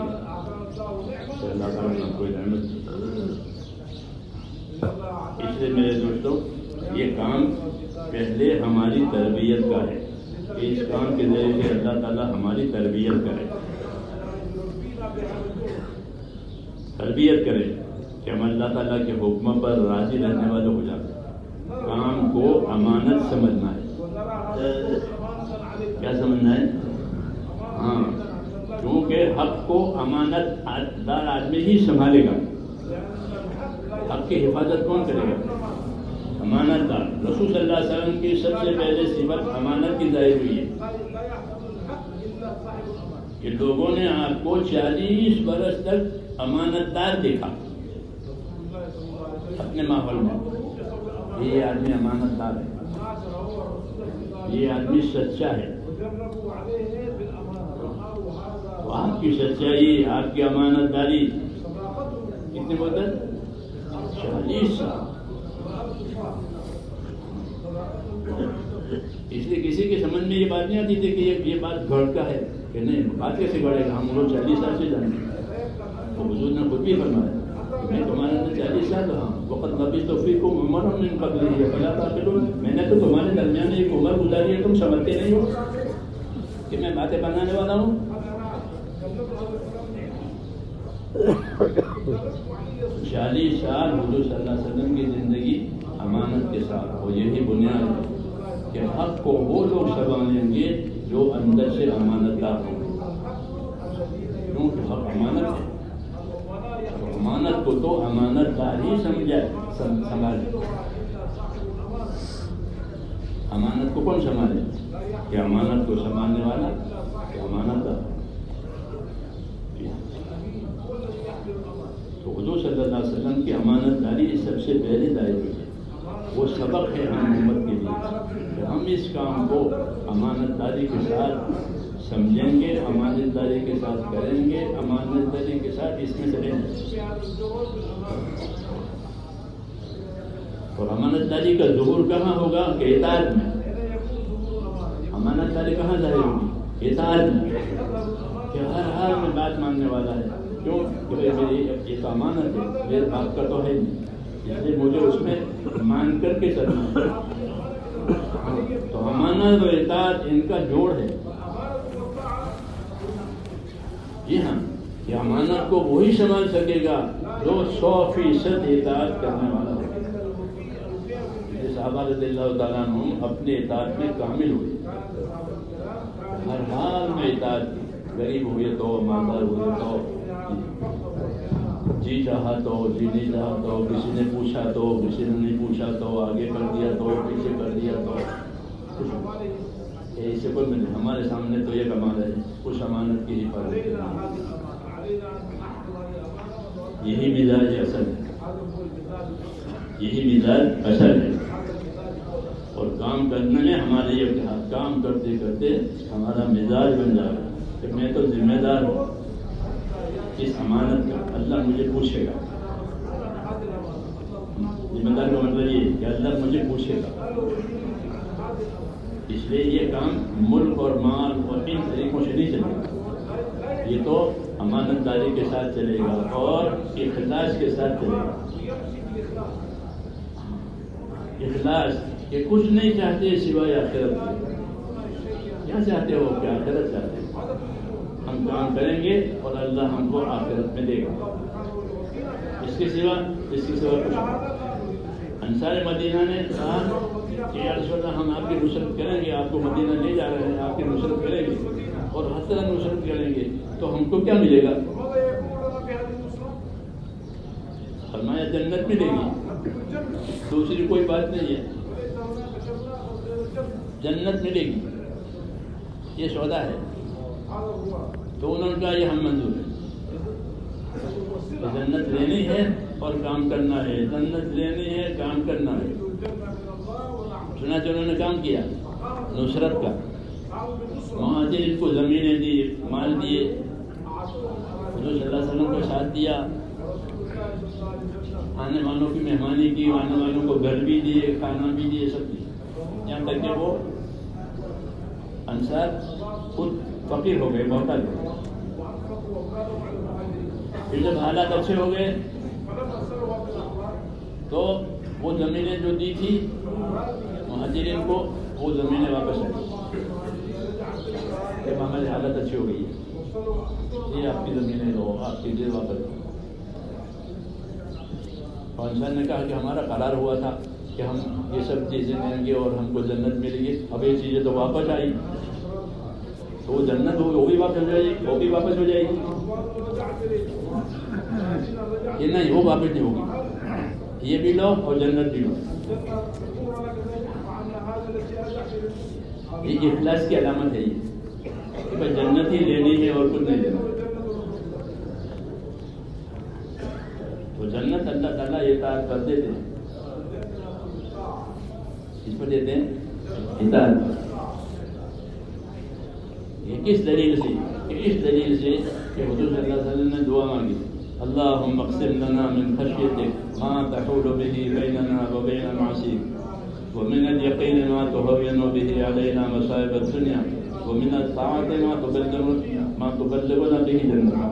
اللہ تعالیٰ نے کوئی نعمت دی. اس لیے میرے دوستوں, یہ کام پہلے ہماری تربیت کا ہے. اس کام کے ذریعے اللہ تعالیٰ ہماری تربیت کرے, تربیت کرے کہ ہم اللہ تعالیٰ کے حکم پر راضی رہنے والے ہو جاتے. کام کو امانت سمجھنا ہے. کیا سمجھنا ہے؟ ہاں, کیونکہ حق کو امانت دار آدمی ہی سنبھالے گا. حق کی حفاظت کون کرے گا؟ امانت دار. رسول صلی اللہ علیہ وسلم کی سب سے پہلے صفت امانت کی ظاہر ہوئی ہے کہ لوگوں نے آپ کو 40 برس تک امانت دار دیکھا اپنے ماحول میں. یہ آدمی امانت دار ہے, یہ آدمی سچا ہے. تو آپ کی سچائی, آپ کی امانت داری کتنے مدت؟ 40 سال. اس لیے کسی کے سمجھ میں یہ بات نہیں آتی تھی کہ یہ بات گھڑ کا ہے کہ نہیں. بات کیسے گھڑے گا؟ ہم لوگ 40 سال سے جانتے ہیں. تو حضور نے خود بھی فرمایا میں تمہارے اندر 40 سال رہا ہوں. وقت لبثت فیکم عمرا من قبلہ فلا تعقلون. میں نے تو تمہارے درمیان ایک عمر گزاری ہے, تم سمجھتے نہیں ہو کہ میں باتیں بنانے والا ہوں. 40 سال حضور صلی اللہ علیہ وسلم کی زندگی امانت کے ساتھ. اور یہی بنیاد ہے کہ حق کو وہ لوگ سنبھالیں گے جو اندر سے امانت دار ہوں گے. کیونکہ حق امانت ہے. امانت کو تو امانت دار ہی سنبھالے. امانت کو کون سنبھالے؟ کہ امانت کو سنبھالنے والا کہ امانت دار. تو حضور صلی اللہ علیہ وسلم کی امانت داری سب سے پہلے دائر ہوئی ہے. وہ سبق ہے ہم امت کے لیے کہ ہم اس کام کو امانت داری کے ساتھ سمجھیں گے, امانت داری کے ساتھ کریں گے, امانت داری کے ساتھ اس میں چلیں گے. اور امانت داری کا ظہور کہاں ہوگا؟ کہ اطاعت میں. امانت داری کہاں ظاہر ہوگی؟ اطاعت میں. کہ ہر حال میں بات ماننے والا ہے. کیوں کہ میری یہ تو امانت ہے, میرے باپ کا تو ہے نہیں, اس لیے مجھے اس میں مان کر کے چلنا ہے. تو امانت اور اطاعت ان کا جوڑ ہے. جی ہاں, کہ امانت کو وہی سنبھال سکے گا جو 100% اطاعت کرنے والا ہے. صحابہ رضی اللہ تعالیٰ عنہ اپنے اطاعت میں کامل ہوئے, ہر حال میں اطاعت کی. غریب ہوئے تو, مالدار ہوئے تو, جی چاہا تو جی نہیں چاہا تو، کسی نے پوچھا تو کسی نے نہیں پوچھا تو، آگے کر دیا تو پیچھے کر دیا تو، ایسے کوئی نہیں. ہمارے سامنے تو یہ کمال ہے اس امانت کی حفاظت کرنا. یہی مزاج اصل ہے، یہی مزاج اصل ہے. اور کام کرنے میں ہمارے یہ کام کرتے کرتے ہمارا مزاج بن جائے کہ میں تو ذمہ دار ہوں اس امانت کا، اللہ مجھے پوچھے گا. ذمہ دار کا مطلب یہ کہ اللہ مجھے پوچھے گا. اس لیے یہ کام ملک اور مال اور ان طریقوں سے نہیں چلے گا. یہ تو امانت داری کے ساتھ چلے گا اور اخلاص کے ساتھ چلے گا. اخلاص کہ کچھ نہیں چاہتے سوائے آخرت کے. کیا چاہتے ہو کہ آخرت چاہتے ہو؟ ہم کام کریں گے اور اللہ ہم کو آخرت میں دے گا. اس کے سوا کچھ نہیں. انصار مدینہ نے کہا کہ یا رسول اللہ ہم آپ کی نصرت کریں گے، آپ کو مدینہ لے جا رہے ہیں، آپ کی نصرت کریں گے اور ہر طرح نصرت کریں گے، تو ہم کو کیا ملے گا؟ فرمایا جنت ملے گی، دوسری کوئی بات نہیں ہے، جنت ملے گی، یہ سودا ہے. تو انہوں نے کہا یہ ہم منظور ہے. جنت لینی ہے اور کام کرنا ہے، جنت لینی ہے کام کرنا ہے. چنانچہ انہوں نے کام کیا نصرت کا. مہاجرین کو زمینیں دی، مال دیے، حضور صلی اللہ علیہ وسلم کو ساتھ دیا، آنے والوں کی مہمانی کی، آنے والوں کو گھر بھی دیے، کھانا بھی دیے، سب دیے. یہاں تک کہ وہ انصار خود فقیر ہو گئے، محتاج ہو گئے. پھر جب حالات اچھے ہو گئے تو وہ زمینیں جو دی تھی مہاجرین کو، وہ زمینیں واپس آئی کہ ہماری حالت اچھی ہو گئی ہے، یہ آپ کی زمینیں لو، آپ کی دل واپس. اور انسان نے کہا کہ ہمارا قرار ہوا تھا کہ ہم یہ سب چیزیں لیں گے اور ہم کو جنت ملے گی، اب یہ چیزیں تو واپس آئی، تو وہ جنت ہوگی، وہ بھی واپس ہو جائے گی، وہ بھی واپس ہو جائے گی. یہ نہیں، وہ واپس نہیں ہوگی، یہ بھی لو اور جنت بھی لو. یہ اخلاص کی علامت ہے، یہ کہ بھائی جنت ہی لینی ہے اور کچھ نہیں لینا. تو جنت اللہ تعالیٰ اطاعت کر دیتے ہیں، اس پر دیتے ہیں اطاعت. یہ کس دلیل سے؟ اس دلیل سے کہ حضور صلی اللہ علیہ وسلم نے دعا مانگی، اللہم اقسم لنا من خشیتک ما تحول به بیننا وبین معصیک ومن الیقین ما تهون به علینا مصائب الدنیا ومن الطاعت ما تبلغنا به جنتک.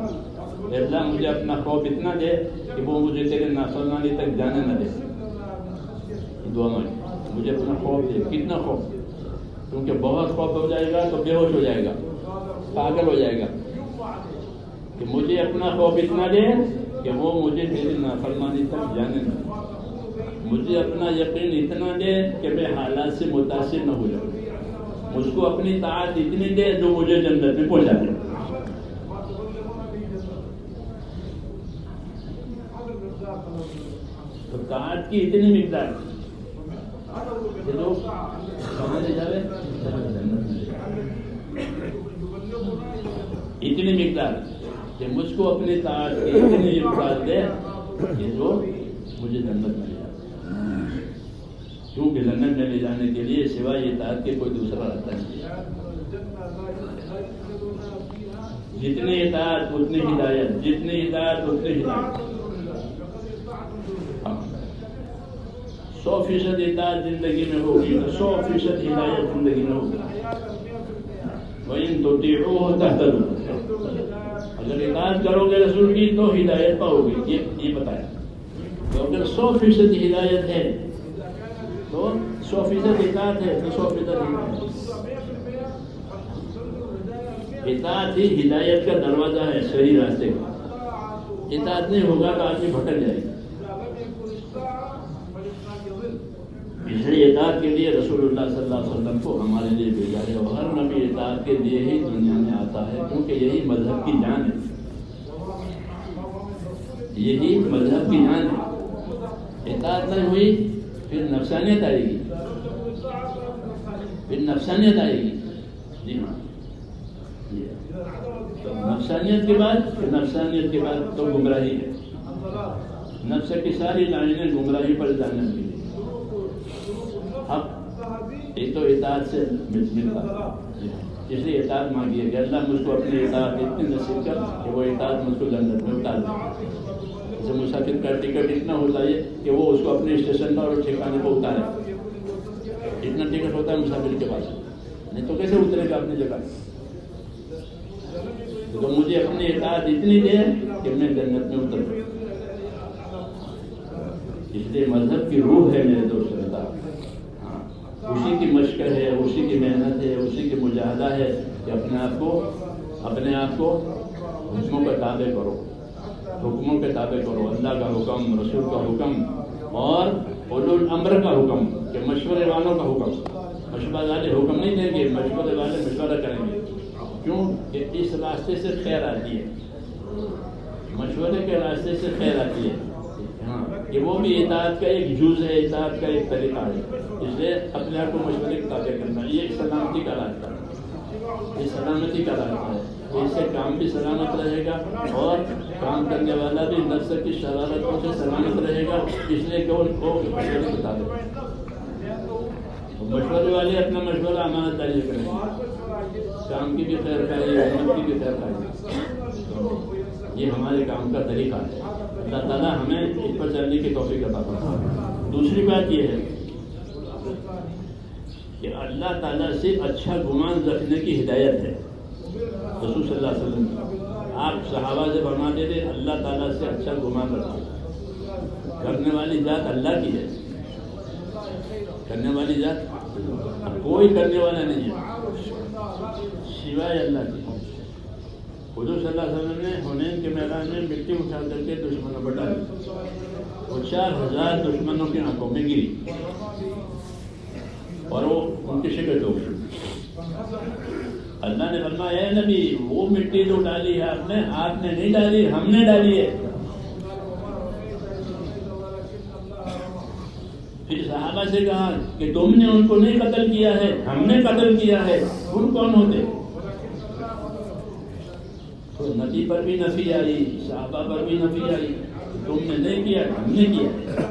اے اللہ مجھے اپنا خوف اتنا دے کہ وہ مجھے تیرے نافرمانی تک جانے نہ دے. دعا مانگی مجھے اپنا خوف دے. کتنا خوف؟ کیونکہ بہت خوف ہو جائے گا تو بے ہوش ہو جائے گا، پاگل ہو جائے گا. کہ مجھے اپنا خوف اتنا دے کہ وہ مجھے تیری نافرمانی تک جانے نہ دے. مجھے اپنا یقین اتنا دے کہ میں حالات سے متاثر نہ ہو جاؤں. مجھ کو اپنی طاعت اتنی دے جو مجھے جنت میں پہنچا دے. تو طاعت کی اتنی مقدار کہ جو کہاں لے جاوے، اتنی مقدار کہ مجھ کو اپنی طاعت کی اتنی مقدار دے کہ جو مجھے جنت میں لے جائے. کیونکہ جنت میں لے جانے کے لیے سوائے اطاعت کے کوئی دوسرا راستہ نہیں ہے. جتنی اطاعت اتنی ہدایت، جتنی اطاعت اتنی ہدایت. 100% اطاعت زندگی میں ہوگی تو 100% ہدایت زندگی میں ہوگی. وَإِن تُطِيعُوهُ تَهْتَدُوا. اگر اطاعت کرو گے رسول کی تو ہدایت پاؤ گے، یہ بتایا. تو اگر 100% ہدایت ہے تو 100% اطاعت ہے تو 100% اطاعت ہی ہدایت کا دروازہ ہے، صحیح راستے کا. اطاعت نہیں ہوگا تو آدمی بھٹک جائے گا. اس لیے اطاعت کے لیے رسول اللہ صلی اللہ علیہ وسلم کو ہمارے لیے بھیجا ہے. اور ہر نبی اطاعت کے لیے ہی دنیا میں آتا ہے، کیونکہ یہی مذہب کی جان ہے، یہی مذہب کی جان ہے. اطاعت نہیں ہوئی پھر نفسانیت آئے گی، پھر نفسانیت آئے گی. جی ہاں، تو نفسانیت کے بعد تو گمراہی ہے. نفس کی ساری لائنیں گمراہی پر جانے کے لیے. اب ایک تو اطاعت سے ملتا، اس لیے اطاعت مانگی ہے کہ اللہ مجھ کو اپنی اطاعت اتنی نصیب کر کہ وہ اطاعت مجھ کو جنت میں اتار دے. جیسے مسافر کا ٹکٹ اتنا ہوتا ہے کہ وہ اس کو اپنے اسٹیشن پر اور ٹھکانے پر اتارے. اتنا ٹکٹ ہوتا ہے مسافر کے پاس، نہیں تو کیسے اترے گا اپنی جگہ. تو مجھے اپنی اطاعت اتنی دے کہ میں جنت میں اتر جاؤں. اس لیے مذہب کی روح ہے میرے دوست اطاعت. ہاں، اسی کی مشق ہے، اسی کی محنت ہے، اسی کی مجاہدہ ہے کہ اپنے آپ کو حکموں کے تابع کرو، حکموں کے تابع کرو. اللہ کا حکم، رسول کا حکم اور اولو الامر کا حکم، کہ مشورے والوں کا حکم. مشورے والے حکم نہیں دیں گے، مشورے والے مشورہ کریں گے. کیوں کہ اس راستے سے خیر آتی ہے، مشورے کے راستے سے خیر آتی ہے. ہاں، کہ وہ بھی اطاعت کا ایک جز ہے، اطاعت کا ایک طریقہ ہے. اس لیے اپنے آپ کو مشورے کے تابع کرنا یہ ایک سلامتی کا راستہ ہے، یہ سلامتی کا راستہ ہے. اس سے کام بھی سلامت رہے گا اور کام کرنے والا بھی نفس کی شرارتوں سے سلامت رہے گا. اس لیے کہ ان کو مشورے کے تابع مشورے والے اپنا مشورہ امانت داری کریں گے. کام کی بھی خیر خواہی، امت کی بھی خیر خواہی. یہ ہمارے کام کا طریقہ ہے. اللہ تعالیٰ ہمیں اس پر چلنے کی توفیق عطا فرمائے. دوسری بات یہ ہے کہ اللہ تعالیٰ سے اچھا گمان رکھنے کی ہدایت ہے. رسول صلی اللہ علیہ وسلم آپ صحابہ سے فرماتے تھے اللہ تعالیٰ سے اچھا گمان رکھو. کرنے والی ذات اللہ کی ہے، کرنے والی ذات کوئی کرنے والا نہیں ہے سوائے اللہ کی. حضور صلی اللہ علیہ وسلم نے حنین کے میدان میں مٹی اٹھا کر کے دشمنوں پر ڈالی، وہ 4000 دشمنوں کی آنکھوں میں گری اور وہ ان کی شکست ہو گئی. اللہ نے فرمایا اے نبی وہ مٹی جو ڈالی ہے آپ نے نہیں ڈالی، ہم نے ڈالی ہے. پھر صحابہ سے کہا کہ تم نے ان کو نہیں قتل کیا ہے، ہم نے قتل کیا ہے. تم کون ہوتے؟ تو نبی پر بھی نفی آئی، صحابہ پر بھی نفی آئی. تم نے نہیں کیا، ہم نے کیا.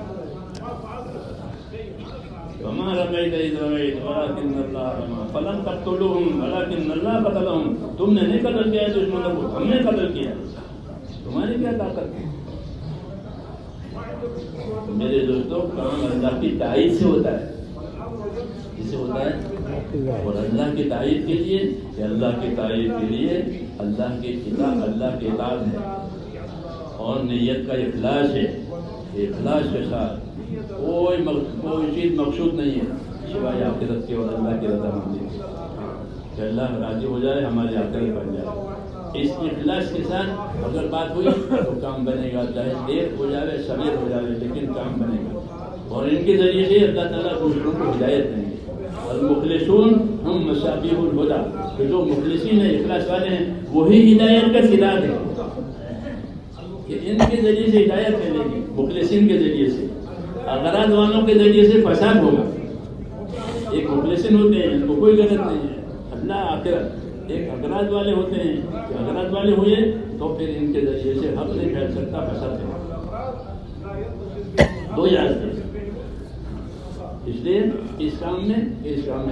وما رميت إذ رميت ولكن الله رمى فلم تقتلوهم ولكن الله قتلهم. تم نے نہیں قتل کیا دشمنوں کو، ہم نے قتل کیا. تمہاری کیا طاقت ہے؟ میرے دوستوں کام اللہ کی تائید سے ہوتا ہے. اس سے ہوتا ہے اور اللہ کی تائید کے لیے کہ اللہ کی تائید کے لیے اللہ کی کتاب، اللہ کی اطاعت ہے اور نیت کا اخلاص ہے. اخلاص کے ساتھ کوئی چیز مقصود نہیں ہے سوائے آخرت کی اور اللہ کی رضامندی کہ اللہ راضی ہو جائے، ہماری آخرت بن جائے. اس اخلاص کے ساتھ اگر بات ہوئی تو کام بنے گا، چاہے دیر ہو جائے سویر ہو جائے لیکن کام بنے گا. اور ان کے ذریعے سے اللہ تعالیٰ دوسروں کو ہدایت دیں گے. المخلصون ہم مصابیح الہدیٰ، کہ جو مخلصین ہیں، اخلاص والے ہیں، وہی ہدایت کا چراغ ہے. کہ ان کے ذریعے سے ہدایت ملے گی، مخلصین کے ذریعے سے. اغراض والوں کے ذریعے سے فساد ہوگا. ایک مخلصین ہوتے ہیں ان کو کوئی غلط نہیں ہے، اللہ آخرت. ایک اغراض والے ہوتے ہیں کہ اغراض والے ہوئے تو پھر ان کے ذریعے سے حق نہیں پھیل سکتا، فساد ہے. دو یاد ہے. اس لیے اس کام میں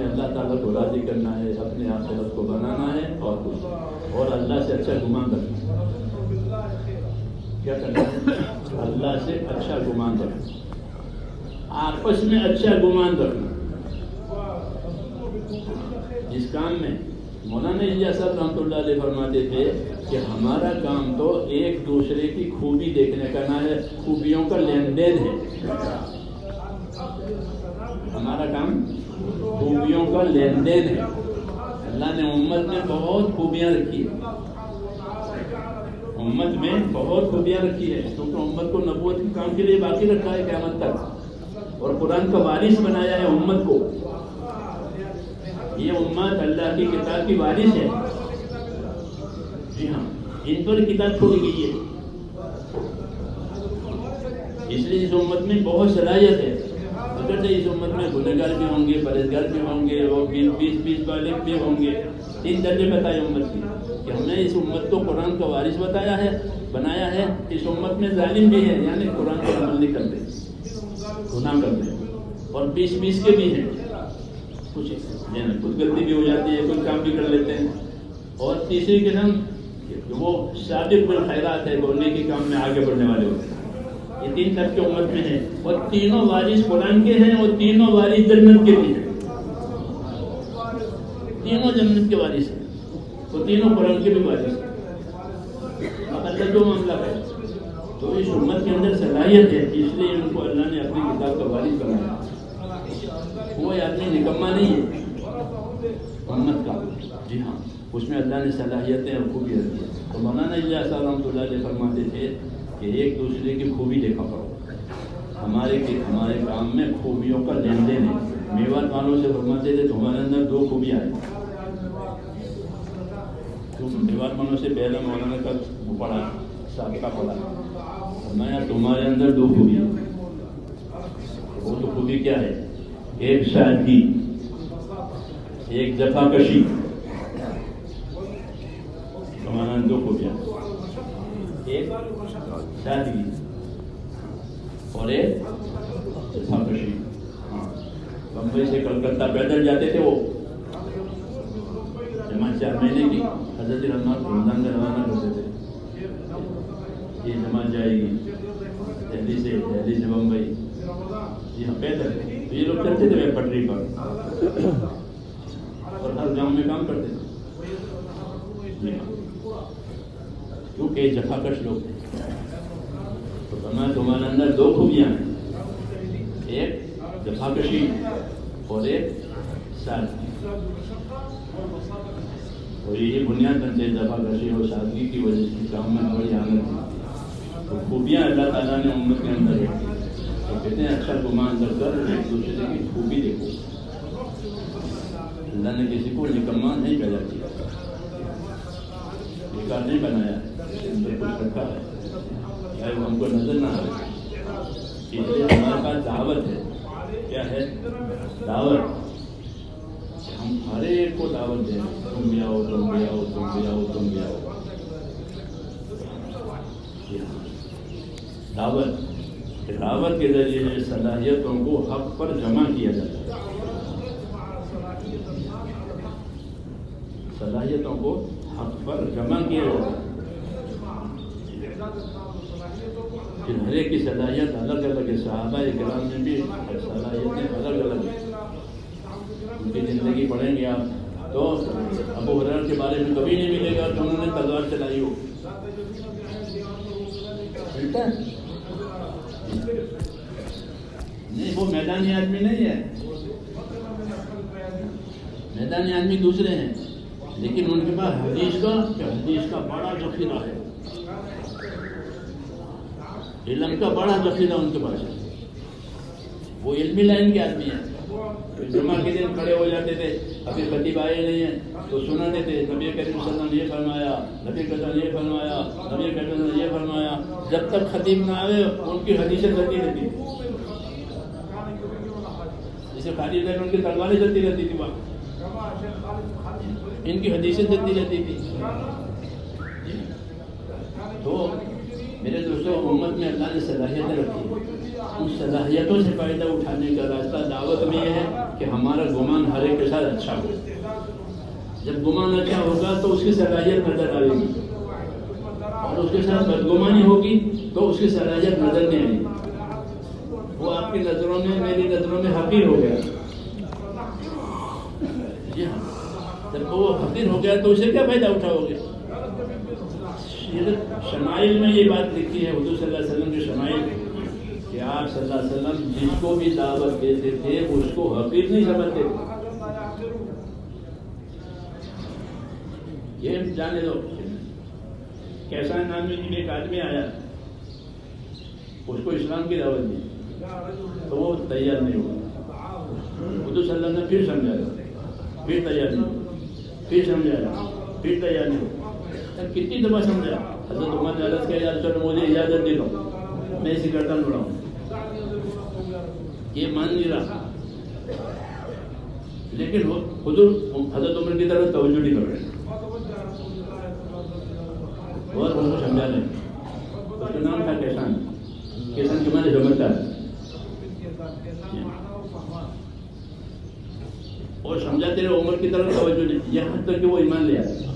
اللہ تعالیٰ کو راضی کرنا ہے، اپنے آخرت کو بنانا ہے اور کچھ اور اللہ سے اچھا گمان رکھنا ہے. کیا کرنا ہے؟ اللہ سے اچھا گمان رکھنا، آپس میں اچھا گمان رکھنا. اس کام میں مولانا الیاس صاحب رحمۃ اللہ علیہ فرماتے تھے کہ ہمارا کام تو ایک دوسرے کی خوبی دیکھنے کا نہ ہے، خوبیوں کا لین دین ہے. ہمارا کام خوبیوں کا لین دین ہے. اللہ نے امت میں بہت خوبیاں رکھی ہے، امت میں بہت خوبیاں رکھی ہے کیونکہ امت کو نبوت کے کام کے لیے باقی رکھا ہے قیامت تک اور قرآن کا وارث بنایا ہے امت کو. یہ امت اللہ کی کتاب کی وارث ہے. جی ہاں، ان پر کتاب چھوڑی گئی ہے. اس لیے اس امت میں بہت صلاحیت ہے. اگر سے اس امت میں گنہگار بھی ہوں گے, پرہیزگار بھی ہوں گے, اور 20 والے بھی ہوں گے. 3 درجے بتائے امت کی کہ ہم نے اس امت کو قرآن کا وارث بنایا ہے. اس امت میں ظالم بھی ہے, یعنی قرآن کا عمل نہیں کرتے, گناہ کرتے, اور 20 کے بھی ہیں. کچھ غلطی بھی ہو جاتی ہے, کچھ کام بھی کر لیتے ہیں. اور تیسری قسم وہ سابق بالخیرات ہے, بولنے کے کام میں آگے بڑھنے والے ہوتے ہیں. یہ 3 طبقے امت میں ہیں, اور تینوں وارث قرآن کے ہیں, اور تینوں وارث جنت کے بھی ہیں. تینوں جنت کے وارث ہیں, اور تینوں قرآن کے بھی وارث ہیں. اب اللہ جو معاملہ ہے, تو اس امت کے اندر صلاحیت ہے, اس لیے ان کو اللہ نے اپنی کتاب کا وارث بنایا. کوئی آدمی نکما نہیں ہے امت کا. جی ہاں, اس میں اللہ نے صلاحیتیں اور خوبیاں دی. تو مولانا الیاس صاحب رحمۃ اللہ علیہ فرماتے تھے کہ ایک دوسرے کی خوبی دیکھا کرو. ہمارے کام میں خوبیوں کا لین دین ہے. میوات والوں سے فرماتے تھے تمہارے اندر 2 خوبیاں ہیں. میوات والوں سے پہلے مولانا کا پڑھا, سابقہ پڑھا, فرمایا تمہارے اندر 2 خوبیاں. وہ تو خوبی کیا ہے؟ ایک سادگی, ایک جفا کشی. تمہارا 2 خوبیاں, ایک سادگی اور ایک جفا کشی. بمبئی سے کلکتہ پیدل جاتے تھے وہ, جماعت 4 مہینے کی حضرت رمضان کا روانہ کرتے تھے. یہ جماعت جائے گی دہلی سے بمبئی, جی ہاں پیدل. تو یہ لوگ چلتے تھے پٹری پر, اور ہر گاؤں میں کام کرتے تھے. جی ہاں, کیونکہ جفاکش لوگ تھے. تو تمہارے اندر 2 خوبیاں ہیں, ایک جفاکشی اور ایک سادگی. اور یہی بنیاد بنتے ہیں جفاکشی اور سادگی کی وجہ سے کام میں بڑی آمد ہے. تو خوبیاں اللہ تعالیٰ نے امت کے اندر ہے. تو کہتے ہیں اچھا گمان کر ایک دوسرے کی خوبی دیکھو. اللہ نے کسی کو نکما نہیں پیدا کیا, بیکار نہیں بنایا, اندر کچھ رکھا ہے, چاہے وہ ہم کو نظر نہ آئے. اس لیے ہمارے پاس دعوت ہے. کیا ہے دعوت؟ ہم ہر ایک کو دعوت دیں, تم بھی آؤ, تم بھی آؤ, تم بھی آؤ, تم بھی آؤ. دعوت کے ذریعے صلاحیتوں کو حق پر جمع کیا جاتا ہے. صلاحیتوں کو حق پر جمع کیا جاتا ہے. ہر ایک کی صلاحیت الگ الگ ہے. صحابہ کرام میں بھی صلاحیتیں الگ الگ ہیں. ان کی زندگی پڑھیں گے آپ تو ابو ہریرہ کے بارے میں کبھی نہیں ملے گا کہ انہوں نے تلوار چلائی ہو. ملتا ہے نہیں, وہ میدانی آدمی نہیں ہے. میدانی آدمی دوسرے ہیں, لیکن ان کے پاس حدیث کا بڑا ذخیرہ ہے, علم کا بڑا ذخیرہ ان کے پاس ہے. وہ علمی لائن کے آدمی ہیں. جمعہ کے دن کھڑے ہو جاتے تھے, ابھی خطیب آئے نہیں ہیں تو سناتے تھے نبی کریم صلی اللہ علیہ وسلم یہ فرمایا, نبی کریم یہ فرمایا, نبی کریم یہ فرمایا. جب تک خطیب نہ آئے ان کی حدیثیں چلتی رہتی تھی. جیسے خالی دن ان کی تلواریں چلتی رہتی تھی, وہاں ان کی حدیثیں چلتی رہتی تھی. تو میرے دوستوں, امت میں اللہ نے صلاحیتیں رکھی ہیں. ان صلاحیتوں سے فائدہ اٹھانے کا راستہ دعوت میں یہ ہے کہ ہمارا گمان ہر ایک کے ساتھ اچھا ہو. جب گمان اچھا ہوگا تو اس کی صلاحیت نظر آئے گی, اور اس کے ساتھ بدگمانی ہوگی تو اس کی صلاحیت نظر نہیں آئے گی. وہ آپ کی نظروں میں, میری نظروں میں حقیر ہو گیا. جی ہاں, جب وہ حقیر ہو گیا تو اسے کیا فائدہ اٹھاؤ گے؟ شمائل میں یہ بات لکھی ہے حضور صلی اللہ علیہ وسلم کے شمائل, کہ آپ صلی اللہ علیہ وسلم جس کو بھی دعوت دیتے تھے اس کو حقیر نہیں سمجھتے تھے. یہ جانے دو. کیسا نام میں ایک آدمی آیا, اس کو اسلام کی دعوت دی تو وہ تیار نہیں ہوا. حضور صلی اللہ علیہ وسلم نے پھر سمجھایا, پھر تیار نہیں ہوا, پھر سمجھایا, پھر تیار نہیں ہوا. کتنی دفعہ سمجھا. حضرت عمر نے عرض کیا, یا رسول اللہ مجھے اجازت دے دو, میں اسی گردن اڑاؤں. یہ مان نہیں رہا، لیکن وہ حضور حضرت عمر کی طرف توجہ نہیں کر رہے اور ان کو سمجھا لیں. اس کا نام تھا کیسان. کیسان کے معنی سمجھتا ہے اور سمجھاتے رہے عمر کی طرف توجہ نہیں، یہاں تک کہ وہ ایمان لے آئے.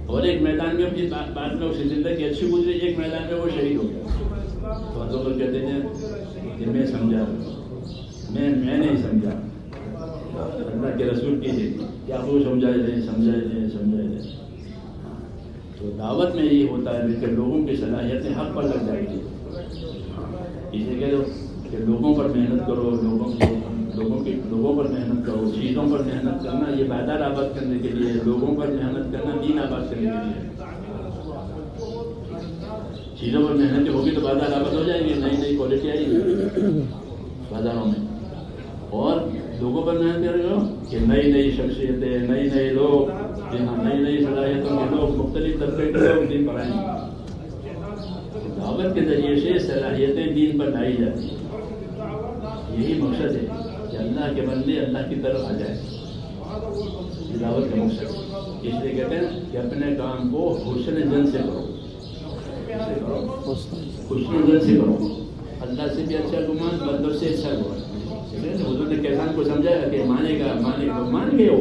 اور ایک میدان میں اپنی بعد میں اسے زندگی اچھی گزری، ایک میدان میں وہ شہید ہو گیا. تو حضرت عمر کہتے ہیں کہ میں سمجھا، میں نہیں سمجھا، اللہ کے رسول کی ہے کہ آپ کو سمجھائے دیں. تو دعوت میں یہ ہوتا ہے کہ لوگوں کی صلاحیتیں حق پر لگ جائیں گی. اسے کہہ دو کہ لوگوں پر محنت کرو، لوگوں پر محنت کرو. چیزوں پر محنت کرنا یہ بازار آباد کرنے کے لیے، لوگوں پر محنت کرنا دین آباد کرنے کے لیے. چیزوں پر محنت ہوگی تو بازار آباد ہو جائیں گے، نئی کوالٹی آئے گی بازاروں میں. اور لوگوں پر محنت کر رہے ہو کہ نئی شخصیتیں، نئے لوگ، جہاں نئی صلاحیتوں کے لوگ، مختلف طبقے کے لوگ دین پر آئیں گے. دعوت کے ذریعے سے صلاحیتیں دین پر لائی جاتی ہیں. یہی مقصد ہے کہ اللہ کے بندے اللہ کی طرف آ جائیں. یہ دعوت کا مقصد ہے. اس لیے کہتے ہیں کہ اپنے کام کو حسن زن سے کرو، حسن زن سے کرو. اللہ سے بھی اچھا گمان، بندوں سے اچھا گمان. حضور نے کیسان کو سمجھایا کہ مانے گا، مان گئے ہو.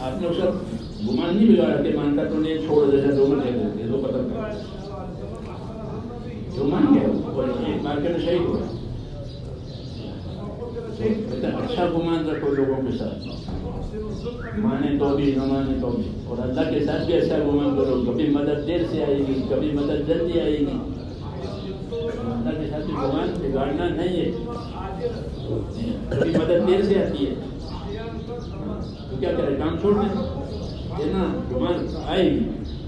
آپ نے اس وقت گمان نہیں بگاڑا کہ مانتا تو نہیں، چھوڑ دیتا تو مت دیتے تو قتل کر جو مان گیا اور ایک مار کے شہید ہوا. اچھا گمان رکھو لوگوں کے ساتھ، مانے تو بھی نہ مانے تو بھی. اور اللہ کے ساتھ بھی اچھا گمان کرو. کبھی مدد دیر سے آئے گی، کبھی مدد جلدی آئے گی. اللہ کے ساتھ بھی گمان بگاڑنا نہیں ہے. کبھی مدد دیر سے آتی ہے تو کیا کرے، کام چھوڑ دیں نا. گمان آئے گی،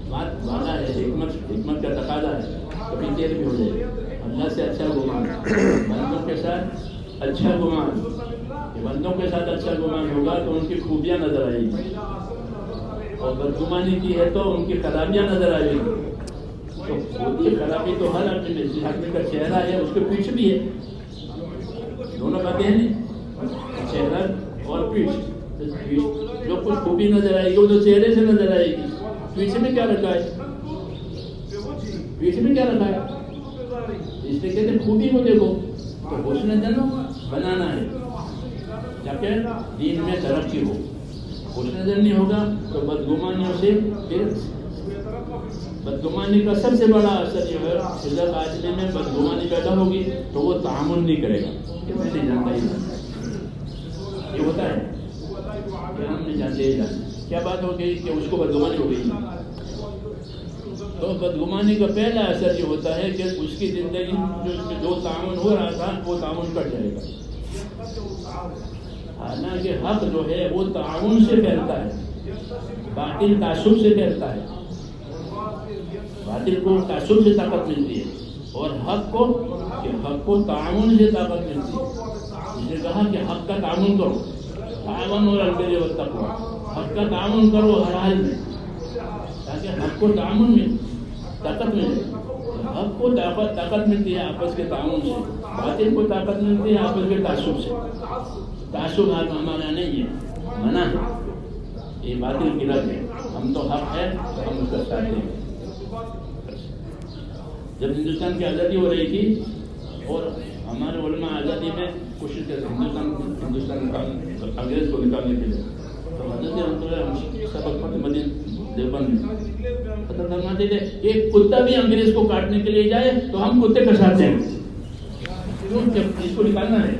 بات وعدہ ہے، حکمت کا تقاضا ہے. کبھی دیر بھی ہو جائے گی. اللہ سے اچھا گمان، بندوں کے ساتھ اچھا گمان. بندوں کے ساتھ اچھا گمان ہوگا تو ان کی خوبیاں نظر آئے گی، اور بدگمانی کی ہے تو ان کی خرابیاں نظر آئے گی. تو خود خرابی تو ہر آدمی میں، جس آدمی کا چہرہ ہے اس کے پیچھے بھی ہے. دونوں باتیں ہیں نہیں، چہرہ اور پیچھ. جو کچھ خوبی نظر آئے گی وہ تو چہرے سے نظر آئے گی. پیچھے میں کیا رکھا ہے، پیچھے میں کیا رکھا ہے. اس لیے کہتے ہیں خوبی کو دیکھو. تو حسن زن بنانا ہے تاکہ دین میں ترقی ہو. حسن زن نہیں ہوگا تو بدگمانیوں سے، پھر بدگمانی کا سب سے بڑا اثر یہ ہے کہ جب آدمی میں بدگمانی پیدا ہوگی تو وہ تعامل نہیں کرے گا کہ میں نہیں جانتا ہی. یہ ہوتا ہے کہ ہم نہیں جانتے ہی جانتے. کیا بات ہو گئی کہ اس کو بدگمانی ہو گئی. تو بدگمانی کا پہلا اثر یہ ہوتا ہے کہ اس کی زندگی جو تعاون ہو رہا تھا وہ تعاون کٹ جائے گا. حالانکہ حق جو ہے وہ تعاون سے پھیلتا ہے، باطل تعصب سے پھیلتا ہے. باطل کو تعصب سے طاقت ملتی ہے اور حق کو تعاون سے طاقت ملتی ہے. اس نے کہا کہ حق کا تعاون کرو، تعاون اور البر والتقوی. حق کا تعاون کرو ہر حال میں تاکہ حق کو تعاون میں طاقت ملے. حق کو طاقت ملتی ہے آپس کے تعاون سے، باطل کو طاقت ملتی ہے آپس کے تعصب سے. تعصب ہمارا نہیں ہے، منع ہے. یہ باطل کی رد ہے. ہم تو حق ہے، ہم اس کا ساتھ دیں. جب ہندوستان کی آزادی ہو رہی تھی اور ہمارے علماء آزادی میں کوشش کرتے ہندوستان انگریز کو نکالنے کے لیے، تو حضرت سبق پڑھتے مدینہ دیوبند میں حضرت فرماتے تھے ایک کتا بھی انگریز کو کاٹنے کے لیے جائے تو ہم کتے کا ساتھ دیں گے. کیوں؟ جب اس کو نکالنا ہے،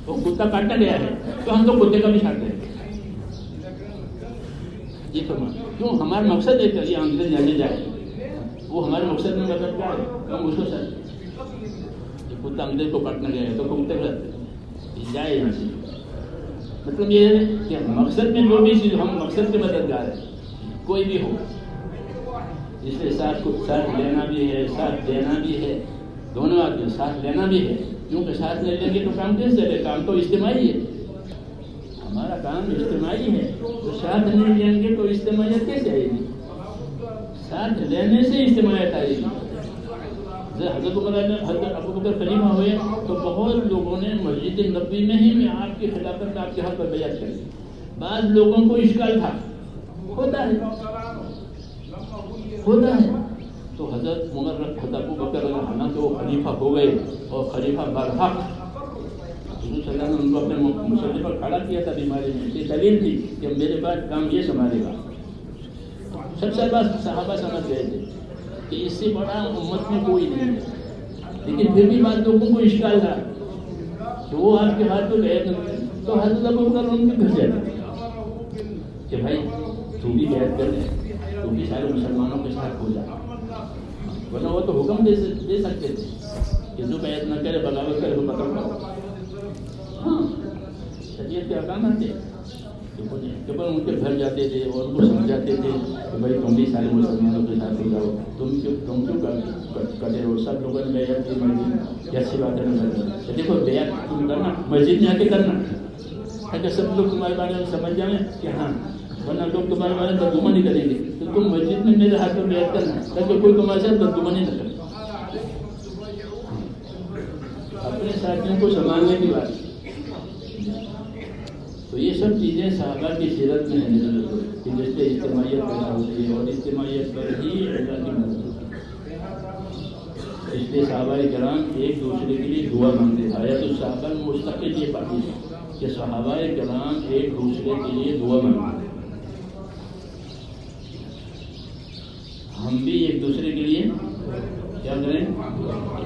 وہ کتا کاٹنا گیا ہے تو ہم تو کتے کا بھی ساتھ دیں گے. یہ فرما کیوں؟ ہمارا مقصد ہے کہ یہ انگریز جانے جائے، وہ ہمارے مقصد میں مطلب کیا ہے، ہم اس کو ساتھ. کتا انگریز کو کاٹنا گیا ہے تو کتے کا جائے یہاں سے. مطلب یہ ہے کہ مقصد میں جو بھی چیز، ہم مقصد کے مددگار ہیں کوئی بھی ہو. اس لیے ساتھ لینا بھی ہے، ساتھ دینا بھی ہے. دونوں آدمی ساتھ لینا بھی ہے، کیونکہ ساتھ لے لیں گے تو کام کیسے چلے؟ کام تو اجتماعی ہے، ہمارا کام اجتماعی ہے. تو ساتھ نہیں لیں گے تو اجتماعیت کیسے آئے گی؟ ساتھ لینے سے اجتماعیت آئے گی. حضرت ابو بکر خلیفہ ہوئے تو بہت لوگوں نے مسجد نبوی میں ہی میں آپ کی خلافت میں آپ کے حق پر بیعت کری. بعض لوگوں کو اشکال تھا, ہوتا ہے تو حضرت ابو بکر حالانکہ وہ خلیفہ ہو گئے اور خلیفہ برحق, حضور صلی اللہ علیہ وسلم نے ان کو اپنے مسلح پر کھڑا کیا تھا بیماری میں. یہ دلیل تھی کہ میرے بعد کام یہ سنبھالے گا. سب سے بات صحابہ سمجھ گئے تھے کہ اس سے بڑا امت میں کوئی نہیں ہے, لیکن پھر بھی بعض لوگوں کو اشکال تھا کہ وہ آپ کے ہاتھ پہ بیعت کرتے, تو حضرت ابو بکر ان کے گھر جاتے تھے کہ بھائی تو بھی بیعت کر لے, تو بھی سارے مسلمانوں کے ساتھ ہو جائے. ورنہ وہ تو حکم دے سکتے تھے کہ جو بیعت نہ کرے بغاوت کرے وہ قتل کرو. ہاں شریعت کے احکامات تھے کہ پر ان کے گھر جاتے تھے اور ان کو سمجھاتے تھے کہ بھائی تم بھی سارے مسلمانوں کے ساتھ ہو جاؤ, تم کیوں کرتے ہو, سب لوگوں نے بیعت کی مسجد, یہ اچھی بات ہے نا. دیکھو بیعت تم کرنا مسجد میں آ کے کرنا تاکہ سب لوگ تمہارے بارے میں سمجھ جائیں کہ ہاں, ورنہ لوگ تمہارے بارے میں ترجمہ نہیں کریں گے. تو تم مسجد میں میرے ہاتھ میں بیعت کرنا تاکہ کوئی تمہارے ساتھ ترجمہ نہیں کرے. اپنے ساتھیوں کو سنبھالنے کی بات. تو یہ سب چیزیں صحابہ کی سیرت میں ہیں کہ جس سے اجتماعیت پیدا ہوتی ہے اور اجتماعیت پر ہی اللہ کی مدد ہوتی ہے. اس لیے صحابہ کرام ایک دوسرے کے لیے دعا مانگتے ہیں. آیت الصحابہ مستقل یہ پاتی ہے کہ صحابہ کرام ایک دوسرے کے لیے دعا مانگتے ہیں. ہم بھی ایک دوسرے کے لیے کیا کریں,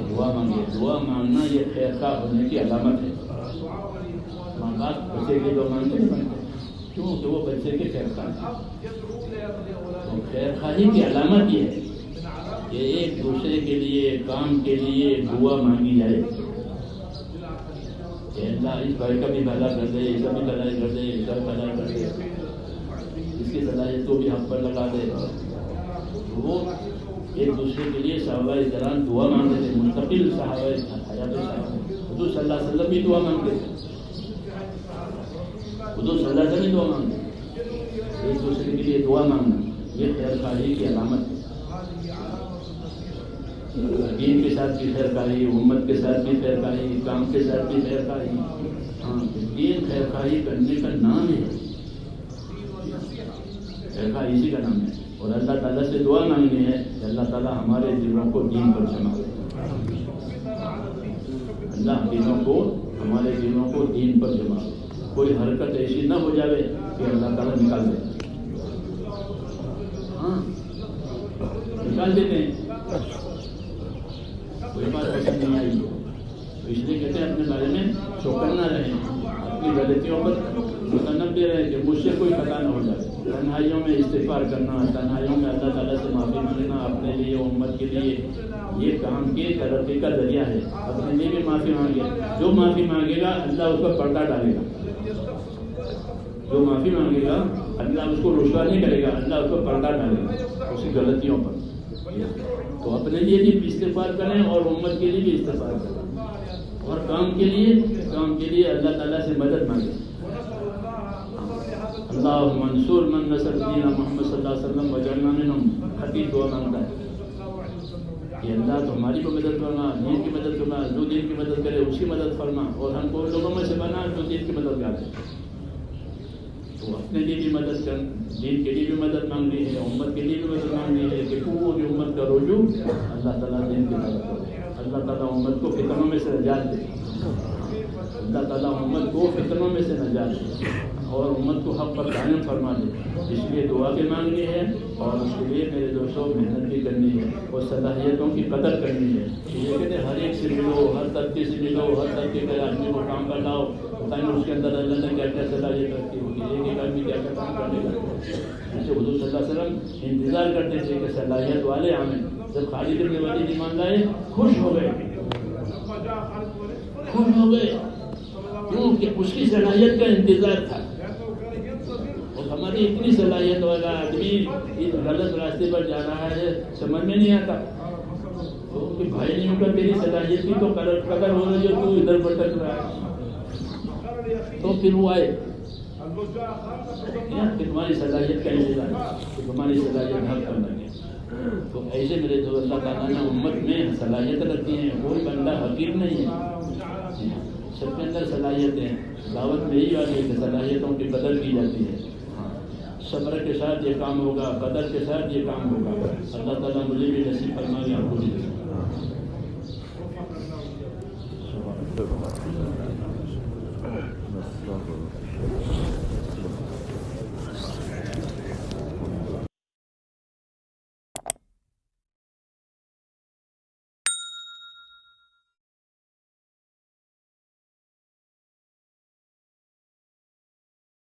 دعا مانگیں. دعا مانگنا یہ خیر خواہ ہونے کی علامت ہے. ماں باپ بچے کی دعا مانگتے ہیں کیوں کہ وہ بچے کے خیر خواہ ہیں. تو خیر خواہی کی علامت یہ ہے کہ ایک دوسرے کے لیے کام کے لیے دعا مانگی جائے کہ اللہ اس بھائی کا بھی بھلا کر دے, اس کا بھی بھلائی کر دے, اس کا بھی بھلائی کر دے, اس کی صلاحیت کو بھی حق پر لگا دے. وہ ایک دوسرے کے لیے صحابہ کرام دعا مانگتے تھے. مستقل صحابہ حیات صحابہ حضور صلی اللہ علیہ وسلم بھی دعا مانگتے تھے. حضور صلی اللہ علیہ وسلم بھی دعا مانگتے. ایک دوسرے کے لیے دعا مانگنا یہ خیر خواہی کی علامت ہے. دین کے ساتھ بھی خیر خواہی, امت کے ساتھ بھی خیر خواہی, کام کے ساتھ بھی خیر خواہی. ہاں دین خیر خواہی کرنے کا نام ہے. خیر خواہی اسی کا نام ہے. اور اللہ تعالیٰ سے دعا مانگنی ہے کہ اللہ تعالیٰ ہمارے دلوں کو دین پر جما دے. اللہ دلوں کو, ہمارے دلوں کو دین پر جما دے. کوئی حرکت ایسی نہ ہو جائے کہ اللہ تعالیٰ نکال دے. ہاں نکال دیتے ہیں. کوئی بات پسند نہیں آئی تو اس لیے کہتے ہیں اپنے بارے میں چوکنا رہیں, اپنی غلطیوں پر متنبع رہیں کہ مجھ سے کوئی خطا نہ ہو جائے. تنہائیوں میں استغفار کرنا, تنہائیوں میں اللہ تعالیٰ سے معافی مانگنا, اپنے لیے امت کے لیے یہ کام کے ترقی کا ذریعہ ہے. اپنے لیے بھی معافی مانگے. جو معافی مانگے گا اللہ اس پر پردہ ڈالے گا. جو معافی مانگے گا اللہ اس کو رسوا نہیں کرے گا, اللہ اس پر پردہ ڈالے گا اس کی غلطیوں پر. تو اپنے لیے بھی استغفار کریں اور امت کے لیے بھی استغفار کریں, اور کام کے لیے اللہ تعالیٰ سے مدد مانگیں. اللہ منصور من نصر دین محمد صلی اللہ علیہ وسلم وجعلنا منہم. خطیب دعا مانگتا ہے کہ اللہ تو ہماری کو مدد فرما, دین کی مدد فرما, جو دین کی مدد کرے اس کی مدد فرما, اور ہم کو لوگوں میں سے بنا جو دین کی مدد کرے. تو اپنے لیے بھی مدد کر, دین کے لیے بھی مدد مانگنی ہے, امت کے لیے بھی مدد مانگنی ہے کہ پوری امت کا رجوع اللہ تعالیٰ دین کی مدد کرے. اللہ تعالیٰ امت کو فتنوں میں سے نجات دے. اللہ تعالیٰ امت کو فتنوں میں سے نجات دے اور امت کو حق پر قائم فرما دے. اس لیے دعا بھی مانگنی ہے اور اس کے لیے میرے دوستوں محنت بھی کرنی ہے اور صلاحیتوں کی قدر کرنی ہے. یہ کہتے ہیں ہر ایک سے ملو, ہر طبقے سے ملو, ہر طبقے کے آدمی کو کام پر لاؤ, بتائیں اس کے اندر اللہ نے کیا کیا صلاحیت رکھی ہوگی, ایک آدمی کیا کیا کام کرنے لگا. جیسے حضور صلی اللہ علیہ وسلم انتظار کرتے تھے کہ صلاحیت والے آئیں. جب خالد بن ولید ایمان لائے خوش ہو گئے, کیونکہ اس کی صلاحیت کا انتظار تھا. اور ہماری اتنی صلاحیت والا آدمی غلط راستے پر جا رہا ہے, سمجھ میں نہیں آتا. تو کہ بھائی نہیں ہوگا, تیری صلاحیت کی تو قدر ہو رہی ہے, تو ادھر بھٹک رہا ہے. تو پھر وہ آئے کہ تمہاری صلاحیت کا انتظار, کہ تمہاری صلاحیت حق کرنا ہے. تو ایسے میرے جو اللہ تعالیٰ نے امت میں صلاحیت رکھی ہیں، کوئی بندہ حقیر نہیں ہے، سب کے اندر صلاحیتیں ہیں۔ دعوت میں یہی بات ہے کہ صلاحیتوں کی قدر کی جاتی ہے، صبر کے ساتھ یہ کام ہوگا، قدر کے ساتھ یہ کام ہوگا۔ اللہ تعالیٰ مجھے بھی نصیب فرمائے، آپ کو بھی نصیب۔